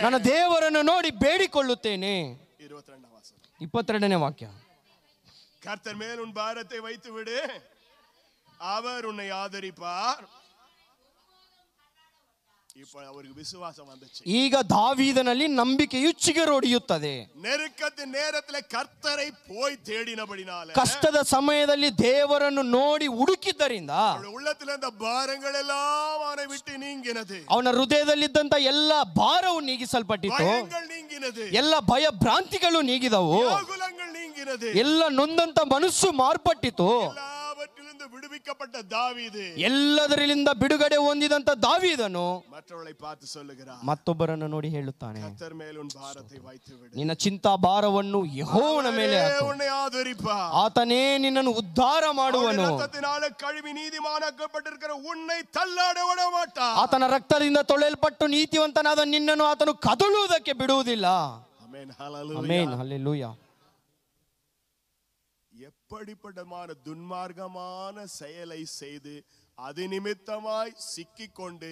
ನನ್ನ ದೇವರನ್ನು ನೋಡಿ ಬೇಡಿಕೊಳ್ಳುತ್ತೇನೆ. 22ನೇ ವಾಕ್ಯ. கர்த்தர் மேல் உன் பாரத்தை வைத்து விடு, அவர் உன்னை ஆதரிப்பார். இப்போ அவருக்கு விசுவாசம் வந்துச்சு. ಈಗ ದಾವೀದನಲ್ಲಿ ನಂಬಿಕೆಯು ಚಿಗುರೊಡೆಯುತ್ತದೆ. நெருக்கத்தின் நேரத்திலே கர்த்தரை போய் தேடினபடினால, ಕಷ್ಟದ ಸಮಯದಲ್ಲಿ ದೇವರನ್ನು ನೋಡಿ ಹುಡುಕಿದ್ದರಿಂದ உள்ளத்தில் இருந்த பாரங்கள் எல்லாம் அவனை விட்டு நீங்கினது. ಅವನ ಹೃದಯದಲ್ಲಿದ್ದಂತ ಎಲ್ಲ ಭಾರವು ನೀಗಿಸಲ್ಪಟ್ಟಿತು. ಭಯங்கள் ನೀಗಿನது. ಎಲ್ಲ ಭಯ ಭ್ರಾಂತಿಗಳು ನೀಗಿದವು. ವ್ಯಾಕುಲಗಳು ನೀಗಿನது. ಎಲ್ಲ ನೊಂದಂತ ಮನಸ್ಸು ಮಾರ್ಪಟ್ಟಿತು. ಎಲ್ಲವற்றிಲಿಂದ ಬಿಡುವಿக்கப்பட்ட ದಾವೀದು, ಎಲ್ಲದರಿಂದ ಬಿಡುಗಡೆ ಹೊಂದಿದಂತ ದಾವೀದನು மற்றவர்களை பார்த்து சொல்லுகிறார், ಮತ್ತೊಬ್ಬರನ್ನು ನೋಡಿ ಹೇಳುತ್ತಾನೆ, கர்த்தர் மேல் உன் பாரத்தை வைத்து விடு, ನಿನ್ನ ಚಿಂತಾ ಭಾರವನ್ನು ಯೆಹೋವನ ಮೇಲೆ ಹಾಕು, உன்னை ஆதரிப்பார், ಆತನೇ ನಿನ್ನನ್ನು ಉದ್ಧಾರ ಮಾಡುವನು, ரத்தத்தினால கழுவி நீதிமானாக்கப்பட்டிருக்கிற உன்னை தள்ளாட விட மாட்டார், ಆತನ ರಕ್ತದಿಂದ ತೊಳೆಯಲ್ಪಟ್ಟು ನೀತಿವಂತನಾದ ನಿನ್ನನ್ನು ಆತನು ಕದಲುವುದಕ್ಕೆ ಬಿಡುವುದಿಲ್ಲ. Amen, hallelujah, amen, hallelujah. எப்படிப்பட்டமான துன்மார்க்கமான செயலை செய்து அது நிமித்தமாய் சிக்கிக்கொண்டு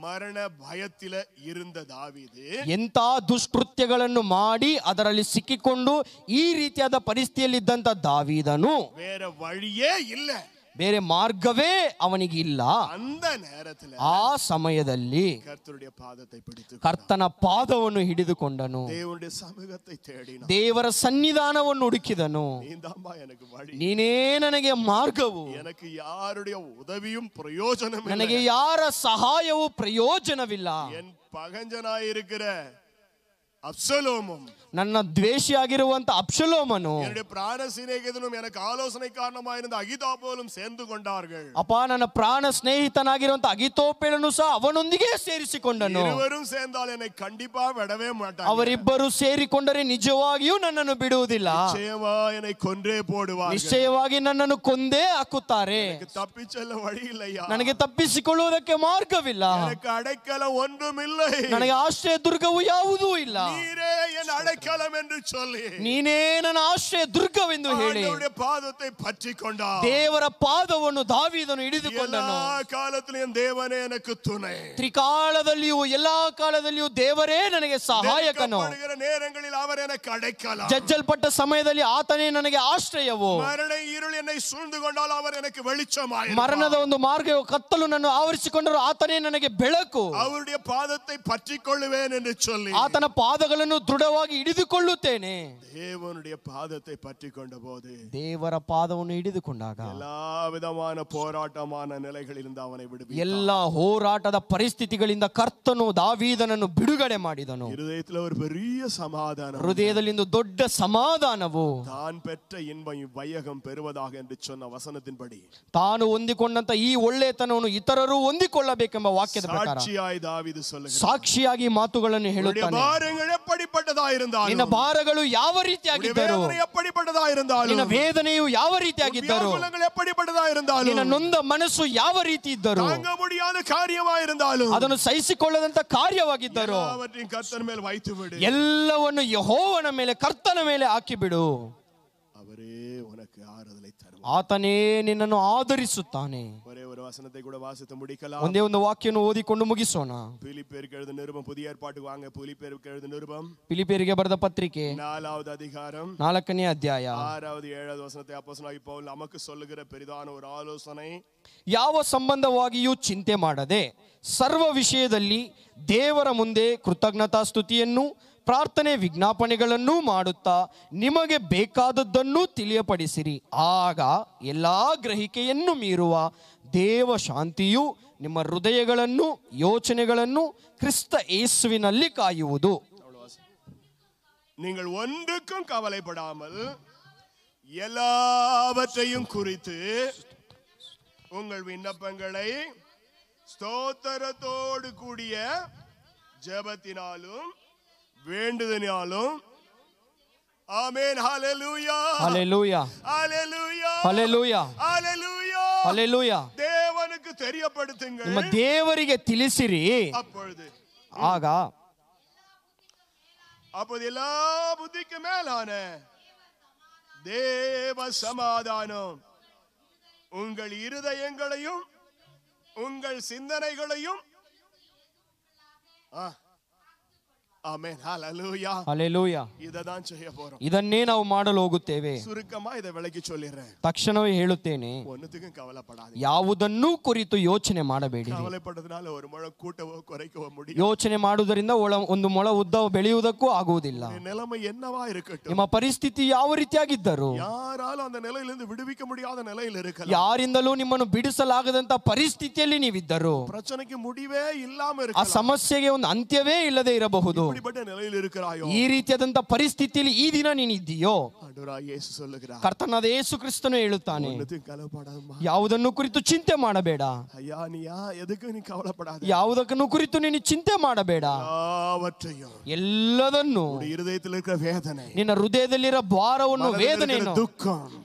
ಮರಣ ಭಯತಿಲ ಇರುಂದ ದಾವೀದು, ಎಂತ ದುಷ್ಕೃತ್ಯಗಳನ್ನು ಮಾಡಿ ಅದರಲ್ಲಿ ಸಿಕ್ಕಿಕೊಂಡು ಈ ರೀತಿಯಾದ ಪರಿಸ್ಥಿತಿಯಲ್ಲಿದ್ದಂತ ದಾವೀದನು ಬೇರೆ ವழிಯೇ ಇಲ್ಲ, ಬೇರೆ ಮಾರ್ಗವೇ ಅವನಿಗೆ ಇಲ್ಲ. ಆ ಸಮಯದಲ್ಲಿ ಕರ್ತನ ಪಾದವನ್ನು ಹಿಡಿದುಕೊಂಡನು, ದೇವರ ಸನ್ನಿಧಾನವನ್ನು ಹುಡುಕಿದನು. ನೀನೇ ನನಗೆ ಮಾರ್ಗವು, ನನಗೆ ಯಾರ ಸಹಾಯವೂ ಪ್ರಯೋಜನವಿಲ್ಲ. அப்சலோமும், ನನ್ನ ದ್ವೇಷಿಯಾಗಿರುವಂತ ಅಬ್ಷಲೋಮನು, என்னுடைய பிராண சிநேகிதனும் எனக்கு ஆலோசனை காரணமாயிருந்த அகிதோப்பேலும் சேர்ந்து கொண்டார்கள். ಅಪ್ಪ, ನನ್ನ ಪ್ರಾಣ ಸ್ನೇಹಿತನಾಗಿರುವಂತ ಅಗಿತೋಪೇಲನು ಸಹ ಅವನೊಂದಿಗೆ ಸೇರಿಸಿಕೊಂಡನು. இருவரும் சேர்ந்தால் என்னை கண்டிப்பா விடவே மாட்டார்கள். ಅವರಿಬ್ಬರು ಸೇರಿಕೊಂಡರೆ ನಿಜವಾಗಿಯೂ ನನ್ನನ್ನು ಬಿಡುವುದಿಲ್ಲ, நிச்சயமாக என்னை கொன்றே போடுவார்கள், ನಿಶ್ಚಯವಾಗಿ ನನ್ನನ್ನು ಕೊಂದೇ ಹಾಕುತ್ತಾರೆ. தப்பிச்செல்ல வழி இல்லையா, ನನಗೆ ತಪ್ಪಿಸಿಕೊಳ್ಳುವುದಕ್ಕೆ ಮಾರ್ಗವಿಲ್ಲ, எனக்கு அடைக்கலம் ஒன்றுமில்லை, ನನಗೆ ಆಶ್ರಯ ದುರ್ಗವು ಯಾವುದೂ ಇಲ್ಲ. நீரே என் அடைக்கலம் என்று சொல்லி, ನೀನೇ ನನ್ನ ಆಶ್ರಯ ದುರ್ಗವೆಂದು ಹೇಳಿ ஆண்டவருடைய பாதத்தை பற்றிக்கொண்டார். ದೇವರ ಪಾದವನ್ನು ದಾವೀದನು ಹಿಡಿದುಕೊಂಡನು. எல்லா காலத்திலும் தேவனே எனக்கு துணை, ತ್ರಿಕಾಲದಲ್ಲಿಯೂ ಎಲ್ಲಾ ಕಾಲದಲ್ಲಿಯೂ ದೇವರೇ ನನಗೆ ಸಹಾಯಕನು. நேரங்களில் அவர் எனக்கு அடைக்கலம், ಜಜ್ಜಲ್ಪಟ್ಟ ಸಮಯದಲ್ಲಿ ಆತನೇ ನನಗೆ ಆಶ್ರಯವು. மரண இருள் என்னை சூழ்ந்து கொண்டால் அவர் எனக்கு வெளிச்சமாயிருப்பார். ಮರಣದ ಒಂದು ಮಾರ್ಗವು ಕತ್ತಲು ನನ್ನನ್ನು ಆವರಿಸಿಕೊಂಡರೂ ಆತನೇ ನನಗೆ ಬೆಳಕು. அவருடைய பாதத்தை பற்றிக்கொள்ளுவேன் என்று சொல்லி ಆತನ ಪಾದಗಳನ್ನು ದೃಢವಾಗಿ ಹಿಡಿದುಕೊಳ್ಳುತ್ತೇನೆ. தேவனுடைய பாதத்தை பற்றிக்கொண்ட போது, ದೇವರ ಪಾದವನ್ನು ಹಿಡಿದುಕೊಂಡಾಗ எல்லா விதமான போராட்டமான நிலைகளிலிருந்து அவனை விடுவித்தார். ಎಲ್ಲ ಹೋರಾಟದ ಪರಿಸ್ಥಿತಿಗಳಿಂದ ಕರ್ತನು ದಾವೀದನನ್ನು ಬಿಡುಗಡೆ ಮಾಡಿದನು. ಹೃದಯದಲ್ಲಿ ஒரு பெரிய சமாதானம், ಹೃದಯದಲ್ಲಿ ಒಂದು ದೊಡ್ಡ ಸಮಾಧಾನವು, தான் பெற்ற இன்பம் வையகம் பெறுவதாக என்று சொன்ன ವಚನத்தின்படி ತಾನು ಹೊಂದಿಕೊಂಡಂತ ಈ ಒಳ್ಳೆತನವನ್ನು ಇತರರು ಹೊಂದಿಕೊಳ್ಳಬೇಕೆಂಬ ವಾಕ್ಯದ ಪ್ರಕಾರ ಸಾಕ್ಷಿಯಾಗಿ ದಾವೀದು சொல்லுகிறார், ಸಾಕ್ಷಿಯಾಗಿ ಮಾತುಗಳನ್ನು ಹೇಳುತ್ತಾನೆ. ಭಾರಗಳು எப்படிப்பட்டதாயிருந்தாலும், ನಿನ್ನ ಭಾರಗಳು ಯಾವ ರೀತಿಯಾಗಿದ್ದರು, எப்படிப்பட்டதாயிருந்தாலும், ನಿನ್ನ ವೇದನೆಯು ಯಾವ ರೀತಿಯಾಗಿದ್ದರು, எப்படிப்பட்டதாயிருந்தாலும், ನಿನ್ನ ನೊಂದ ಮನಸ್ಸು ಯಾವ ರೀತಿ ಇದ್ದರು, தாங்க முடியாத காரியமாயிருந்தாலும், ಅದನ್ನು ಸಹಿಸಿಕೊಳ್ಳದಂತ ಕಾರ್ಯವಾಗಿದ್ದರು, கர்த்தர் மேல் வைத்து விடு, ಎಲ್ಲವನ್ನು ಯೆಹೋವನ ಮೇಲೆ, ಕರ್ತನ ಮೇಲೆ ಹಾಕಿಬಿಡು. அவரே உனக்கு ஆறுதலை தருவார். ಆತನೇ ನಿನ್ನನ್ನು ಆದರಿಸುತ್ತಾನೆ. ஒரே ஒரு வசனத்தை கூட வாசித்து முடிக்கலாம். ಒಂದೇ ಒಂದು ವಾಕ್ಯವನ್ನು ಓದಿಕೊಂಡು ಮುಗಿಸೋಣ. பிலிப்பியருக்கு எழுதின நிருபம், புதிய ஏற்பாட்டுக்கு வாங்க. பிலிப்பியருக்கு எழுதின நிருபம் ಫಿಲಿಪಿಯರಿಗೆ ಬರೆದ ಪತ್ರಿಕೆ 4வது அதிகாரம் 4ನೇ ಅಧ್ಯಾಯ 6வது 7வது ವಚನத்தை ಅಪೊಸ್ತಲನಾಗಿய ಪೌಲ್ நமக்கு சொல்லுகிற பெரிதான ஒரு ஆலோசனை. ಯಾವ ಸಂಬಂಧವಾಗಿಯೂ ಚಿಂತೆ ಮಾಡದೆ ಸರ್ವ ವಿಷಯದಲ್ಲಿ ದೇವರ ಮುಂದೆ ಕೃತಜ್ಞತಾ ಸ್ತುತಿಯನ್ನು ಪ್ರಾರ್ಥನೆ ವಿಜ್ಞಾಪನೆಗಳನ್ನು ಮಾಡುತ್ತಾ ನಿಮಗೆ ಬೇಕಾದದ್ದನ್ನು ತಿಳಿಯಪಡಿಸಿರಿ. ಆಗ ಎಲ್ಲಾ ಗ್ರಹಿಕೆಯನ್ನು ಮೀರುವ ದೇವ ಶಾಂತಿಯು ನಿಮ್ಮ ಹೃದಯಗಳನ್ನು ಯೋಚನೆಗಳನ್ನು ಕ್ರಿಸ್ತ ಯೇಸುವಿನಲ್ಲಿ ಕಾಯುವುದು. நீங்கள் ஒன்றுக்கும் கவலைப்படாமல் எல்லாவற்றையும் குறித்து உங்கள் விண்ணப்பங்களை ஸ்தோத்திரத்தோடு கூடிய ஜெபத்தினாலும் வேண்டுதலினாலும் ஆமென் ஹalleluya ஹalleluya ஹalleluya ஹalleluya ஹalleluya ஹalleluya தேவனுக்கு தெரியப்படுத்துங்கள். ನಿಮ್ಮ ದೇವರಿಗೆ ತಿಳಿಸಿರಿ. அப்போது எல்லா புத்திக்கு மேலான தேவ சமாதானம் உங்கள் இருதயங்களையும் உங்கள் சிந்தனைகளையும் ಆಮೆನ್ ಹalleluya ಹalleluya ಇದதான் செய்ய போறோம். ಇದನ್ನೇ ನಾವು ಮಾಡಲು ಹೋಗುತ್ತೇವೆ. ಸುರುಕமா ಇದ ಬೆಳಗಿ சொல்லிறேன். ತಕ್ಷಣವೇ ಹೇಳುತ್ತೇನೆ, ஒண்ணுத்துக்கும் கவலைப்படாதீங்க. ಯಾವುದನ್ನೂ ಕುರಿತು ಯೋಚನೆ ಮಾಡಬೇಡಿ. ಕವಲೆಪಡೋದ್ನಾಲ ஒரு ಮೊಳ ಕೂಟವೋ குறைக்கவோ முடியாது. ಯೋಚನೆ ಮಾಡುವುದರಿಂದ ಒಂದು ಮೊಳ ಉದ್ದ ಬೆಳೆಯುವುದಕ್ಕೂ ಆಗುವುದಿಲ್ಲ. நிலைமை என்னவா இருக்கட்டும், ನಿಮ್ಮ ಪರಿಸ್ಥಿತಿ ಯಾವ ರೀತಿಯಾಗಿದ್ದರೂ ಯಾರಾலும் அந்த நிலையிலிருந்து விடுவிக்க முடியாத நிலையில் இருக்கலாம். ಯಾರಿಂದಲೂ ನಿಮ್ಮನ್ನು ಬಿಡಿಸಲಾಗದಂತ ಪರಿಸ್ಥಿತಿಯಲ್ಲಿ ನೀವಿದ್ದರು. பிரச்சனைக்கு முடிவே ಇல்லாம ಆ இருக்கலாம். ಸಮಸ್ಯೆಗೆ ಒಂದು ಅಂತ್ಯವೇ ಇಲ್ಲದೆ ಇರಬಹುದು. ಈ ರೀತಿಯಾದಂತ ಪರಿಸ್ಥಿತಿಯಲ್ಲಿ ಈ ದಿನ ನೀನಿದ್ದೀಯೋ, ಕರ್ತನಾದ ಯೇಸು ಕ್ರಿಸ್ತನು ಹೇಳುತ್ತಾನೆ, ಯಾವುದನ್ನು ಕುರಿತು ಚಿಂತೆ ಮಾಡಬೇಡ. ಯಾವುದಕ್ಕನ್ನು ಕುರಿತು ನೀನು ಚಿಂತೆ ಮಾಡಬೇಡ. ಎಲ್ಲದನ್ನು ನಿನ್ನ ಹೃದಯದಲ್ಲಿರೋ ಭಾರವನ್ನು, ವೇದನೆಯನ್ನು,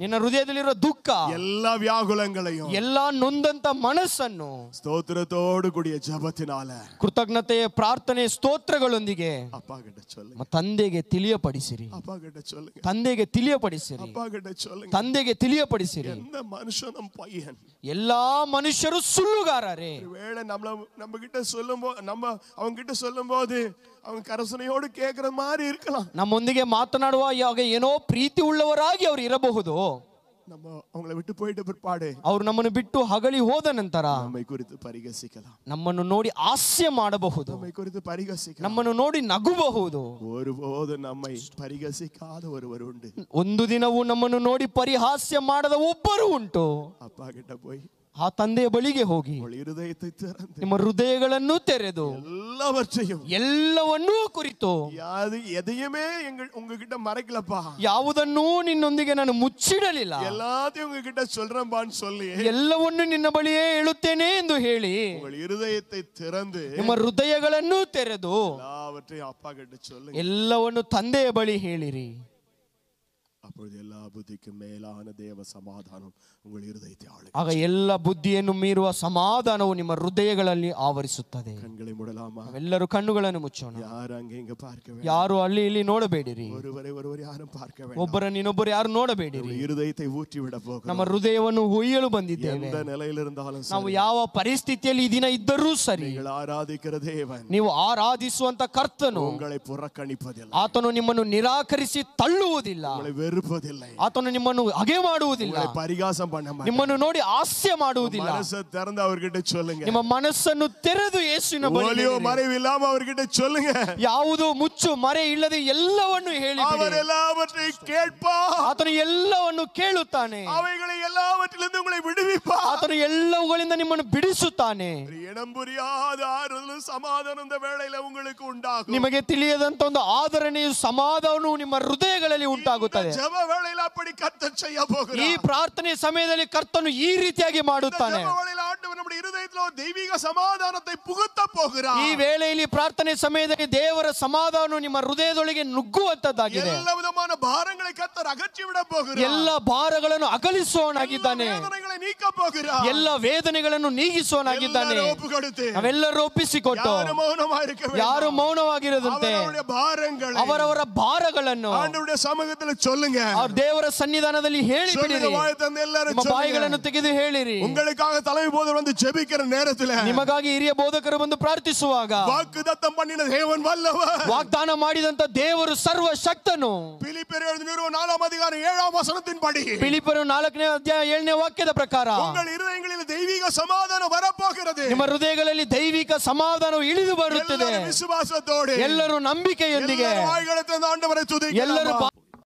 ನಿನ್ನ ಹೃದಯದಲ್ಲಿರೋ ದುಃಖ, ಎಲ್ಲ ವ್ಯಾಕುಲங்களையும், ಎಲ್ಲ ನೊಂದಂತ ಮನಸ್ಸನ್ನು ಸ್ತೋತ್ರத்தோடு கூடிய ஜெபத்தினால, ಕೃತಜ್ಞತೆಯ ಪ್ರಾರ್ಥನೆ ಸ್ತೋತ್ರಗಳೊಂದಿಗೆ அப்பா கிட்ட சொல்லுங்க. ತಂದೆಗೆ ತಿಳಿಯಪಡಿಸಿರಿ. அப்பா கிட்ட சொல்லுங்க. ತಂದೆಗೆ ತಿಳಿಯಪಡಿಸಿರಿ. அப்பா கிட்ட சொல்லுங்க. ತಂದೆಗೆ ತಿಳಿಯಪಡಿಸಿರಿ. எந்த மனுஷனும் பையன், ಎಲ್ಲಾ ಮನುಷ್ಯರು ಸುಳ್ಳುಗಾರರೇ. ஒருவேளை நம்ம கிட்ட சொல்லும்போது, நம்ம அவங்க கிட்ட சொல்லும்போது அவங்க ಕರಸನೆಯೋடு ಕೇಳ್ಕற மாதிரி இருக்கலாம். ನಮ್ಮೊಂದಿಗೆ ಮಾತನಾಡುವಾಗ ಏನೋ ಪ್ರೀತಿ ಉಳ್ಳವರಾಗಿ ಅವರು ಇರಬಹುದು. நம்ம அவங்களை விட்டு போயிட்ட பிற்பாடு ಅವರು ನಮ್ಮನ್ನು ಬಿಟ್ಟು ಹಗಲಿ ಹೋದ ನಂತರ நம்மை குறித்து பரிகசிக்கலாம். ನಮ್ಮನ್ನು ನೋಡಿ ಹಾಸ್ಯ ಮಾಡಬಹುದು. நம்மை குறித்து பரிகசிக்கலாம். ನಮ್ಮನ್ನು ನೋಡಿ ನಗುಬಹುದು. ஒருபோது நம்மை பரிகசிக்காத ஒருவர் உண்டு. ಒಂದು ದಿನವೂ ನಮ್ಮನ್ನು ನೋಡಿ ಪರಿಹಾಸ್ಯ ಮಾಡದ ಒಬ್ಬರು ಉಂಟು. அப்பா கிட்ட போய், ಆ ತಂದೆಯ ಬಳಿಗೆ ಹೋಗಿ ನಿಮ್ಮ ಹೃದಯಗಳನ್ನು ತೆರೆದು ಎಲ್ಲವನ್ನೂ ಕುರಿತು, எதையுமே உங்ககிட்ட மறைக்கலப்பா, ಯಾವುದನ್ನೂ ನಿನ್ನೊಂದಿಗೆ ನಾನು ಮುಚ್ಚಿಡಲಿಲ್ಲ, எல்லாத்தையும் உங்ககிட்ட சொல்றேன்பான்னு சொல்லி ಎಲ್ಲವನ್ನೂ ನಿನ್ನ ಬಳಿಯೇ ಹೇಳುತ್ತೇನೆ ಎಂದು ಹೇಳಿ இருதயத்தை திறந்து ನಿಮ್ಮ ಹೃದಯಗಳನ್ನು ತೆರೆದು எல்லாவற்றையும் அப்பா கிட்ட சொல்லுங்க. ಎಲ್ಲವನ್ನು ತಂದೆಯ ಬಳಿ ಹೇಳಿರಿ. அப்பொழுது எல்லா புத்திக்கும் மேலான தேவ சமாதானம் உங்கள் இருதயத்தை ஆளும். ಆಗ ಎಲ್ಲ ಬುದ್ಧಿಯನ್ನು ಮೀರುವ ಸಮಾಧಾನವು ನಿಮ್ಮ ಹೃದಯಗಳಲ್ಲಿ ಆವರಿಸುತ್ತದೆ. கண்களை மூடலாமா? ಎಲ್ಲರೂ ಕಣ್ಣುಗಳನ್ನು ಮುಚ್ಚೋಣ. யாரும் அங்கே இங்க பார்க்க வேண்டாம். ಯಾರು ಅಲ್ಲಿ ಇಲ್ಲಿ ನೋಡಬೇಡಿರಿ. ஒருவர் யாரும் பார்க்க வேண்டாம். ಒಬ್ಬರನ್ನು ಇನ್ನೊಬ್ಬರು ಯಾರು ನೋಡಬೇಡಿರಿ. இருதயத்தை ஊற்றி விட போகிறோம். ನಮ್ಮ ಹೃದಯವನ್ನು ಹುಯ್ಯಲು ಬಂದಿದ್ದೇವೆ. எந்த நிலையில் இருந்தாலும் ನಾವು ಯಾವ ಪರಿಸ್ಥಿತಿಯಲ್ಲಿ ಈ ದಿನ ಇದ್ದರೂ ಸರಿ, நீங்கள் ஆராதிக்கிற தேவன், ನೀವು ಆರಾಧಿಸುವಂತ ಕರ್ತನು உங்களை புறக்கணிப்பதில்லை. ಆತನು ನಿಮ್ಮನ್ನು ನಿರಾಕರಿಸಿ ತಳ್ಳುವುದಿಲ್ಲ. வெறுப்பதில்லை. ಆತನು ನಿಮ್ಮನ್ನು ಹಗೆ ಮಾಡುವುದಿಲ್ಲ. பரிகாசம் பண்ண மாட்டார். ನಿಮ್ಮನ್ನು ನೋಡಿ ಹಾಸ್ಯ ಮಾಡುವುದಿಲ್ಲ. மனசை திறந்து அவர்கிட்ட சொல்லுங்க. ನಿಮ್ಮ ಮನಸ್ಸನ್ನು ತೆರೆದು ಯೇಸುವಿನ ಬಳಿ ஒளியோ மறைவில்லாம அவர்கிட்ட சொல்லுங்க. ಯಾವುದು ಮುಚ್ಚು ಮರೆ ಇಲ್ಲದೆ ಎಲ್ಲವನ್ನು ಹೇಳಿಬಿಡಿ. அவர் எல்லாவற்றையும் கேட்பார். ಆತನು ಎಲ್ಲವನ್ನು ಕೇಳುತ್ತಾನೆ. அவைகளை எல்லாவற்றிலிருந்து உங்களை விடுவிப்பார். ಆತನು ಎಲ್ಲವುಗಳಿಂದ ನಿಮ್ಮನ್ನು ಬಿಡಿಸುತ್ತಾನೆ. இனம் புரியாத ஆறுதலும் சமாதானம் இந்த வேளையில உங்களுக்கு உண்டாகும். ನಿಮಗೆ ತಿಳಿಯದಂತ ಒಂದು ಆದರಣೆಯು ಸಮಾಧಾನವು ನಿಮ್ಮ ಹೃದಯಗಳಲ್ಲಿ ಉಂಟಾಗುತ್ತದೆ. ஜெப வேளையில அப்படி கர்த்தர் செய்ய போகிறார். ಈ ಪ್ರಾರ್ಥನೆ ಸಮಯದಲ್ಲಿ ಕರ್ತನು ಈ ರೀತಿಯಾಗಿ ಮಾಡುತ್ತಾನೆ. ஜெப வேளையில ஆண்டவர் நம்முடைய இதயத்தில் ஒரு தெய்வீக சமாதானத்தை புகுத்த போகிறார். ಈ ವೇಳೆಯಲ್ಲಿ ಪ್ರಾರ್ಥನೆ ಸಮಯದಲ್ಲಿ ದೇವರ ಸಮಾಧಾನವು ನಿಮ್ಮ ಹೃದಯದೊಳಗೆ ನುಗ್ಗುವಂತದ್ದಾಗಿದೆ. ಎಲ್ಲ ವಿಧமான ಭಾರங்களை ಕರ್ತರ್ ಅಗற்றி விட போகிறார். ಎಲ್ಲ ಭಾರಗಳನ್ನು ಅಗಲಿಸುವವನಾಗಿದ್ದಾನೆ. ವೇದನೆகளை ನೀக்க போகிறார். ಎಲ್ಲ ವೇದನೆಗಳನ್ನು ನೀಗಿಸುವವನಾಗಿದ್ದಾನೆ. ನಾವೆಲ್ಲರೂ ಒಪ್ಪಿಸಿಕೊಟ್ಟು ಯಾರು ಮೌನವಾಗಿರಬೇಕು, ಯಾರು ಮೌನವಾಗಿರದಂತೆ ಅವರವರ ಭಾರಗಳನ್ನು ಅವರವರ ಭಾರಗಳನ್ನು ಆಂಡವರುடைய சமூகத்தில் சொல்லுங்க. சொல்லிடுங்க. ಅವ್ರ ದೇವರ ಸನ್ನಿಧಾನದಲ್ಲಿ ಹೇಳಿಬಿಡಿರಿ. வாயை திறந்து எல்லாரும் ನಿಮ್ಮ ಬಾಯಿಗಳನ್ನು ತೆಗೆದು ಹೇಳಿರಿ. உங்களுக்காக தலைமை போதகர் வந்து ஜெபிக்கிற நேரத்தில் ನಿಮಗಾಗಿ ಹಿರಿಯ ಬೋಧಕರು ಬಂದು ಪ್ರಾರ್ಥಿಸುವಾಗ வாக்குத்தத்தம் பண்ணின தேவன் வல்லவர், ವಾಗ್ದಾನ ಮಾಡಿದಂತ ದೇವರು ಸರ್ವಶಕ್ತನು. பிலிப்பியர் 4 அதிகாரம் 7 வசனத்தின்படி, ಫಿಲಿಪ್ಪರು 4ನೇ ಅಧ್ಯಾಯ 7ನೇ ವಾಕ್ಯದ ಪ್ರಕಾರ உங்கள் இதயங்களில் தெய்வீக சமாதானம் வரப்போகிறது. ನಿಮ್ಮ ಹೃದಯಗಳಲ್ಲಿ ದೈವಿಕ ಸಮಾಧಾನವು ಇಳಿದು ಬರುತ್ತದೆ. விசுவாசத்தோடு ಎಲ್ಲರೂ ನಂಬಿಕೆಯೊಂದಿಗೆ வாய்களை திறந்து ஆண்டவரை துதிக்கலாம். ಎಲ್ಲರೂ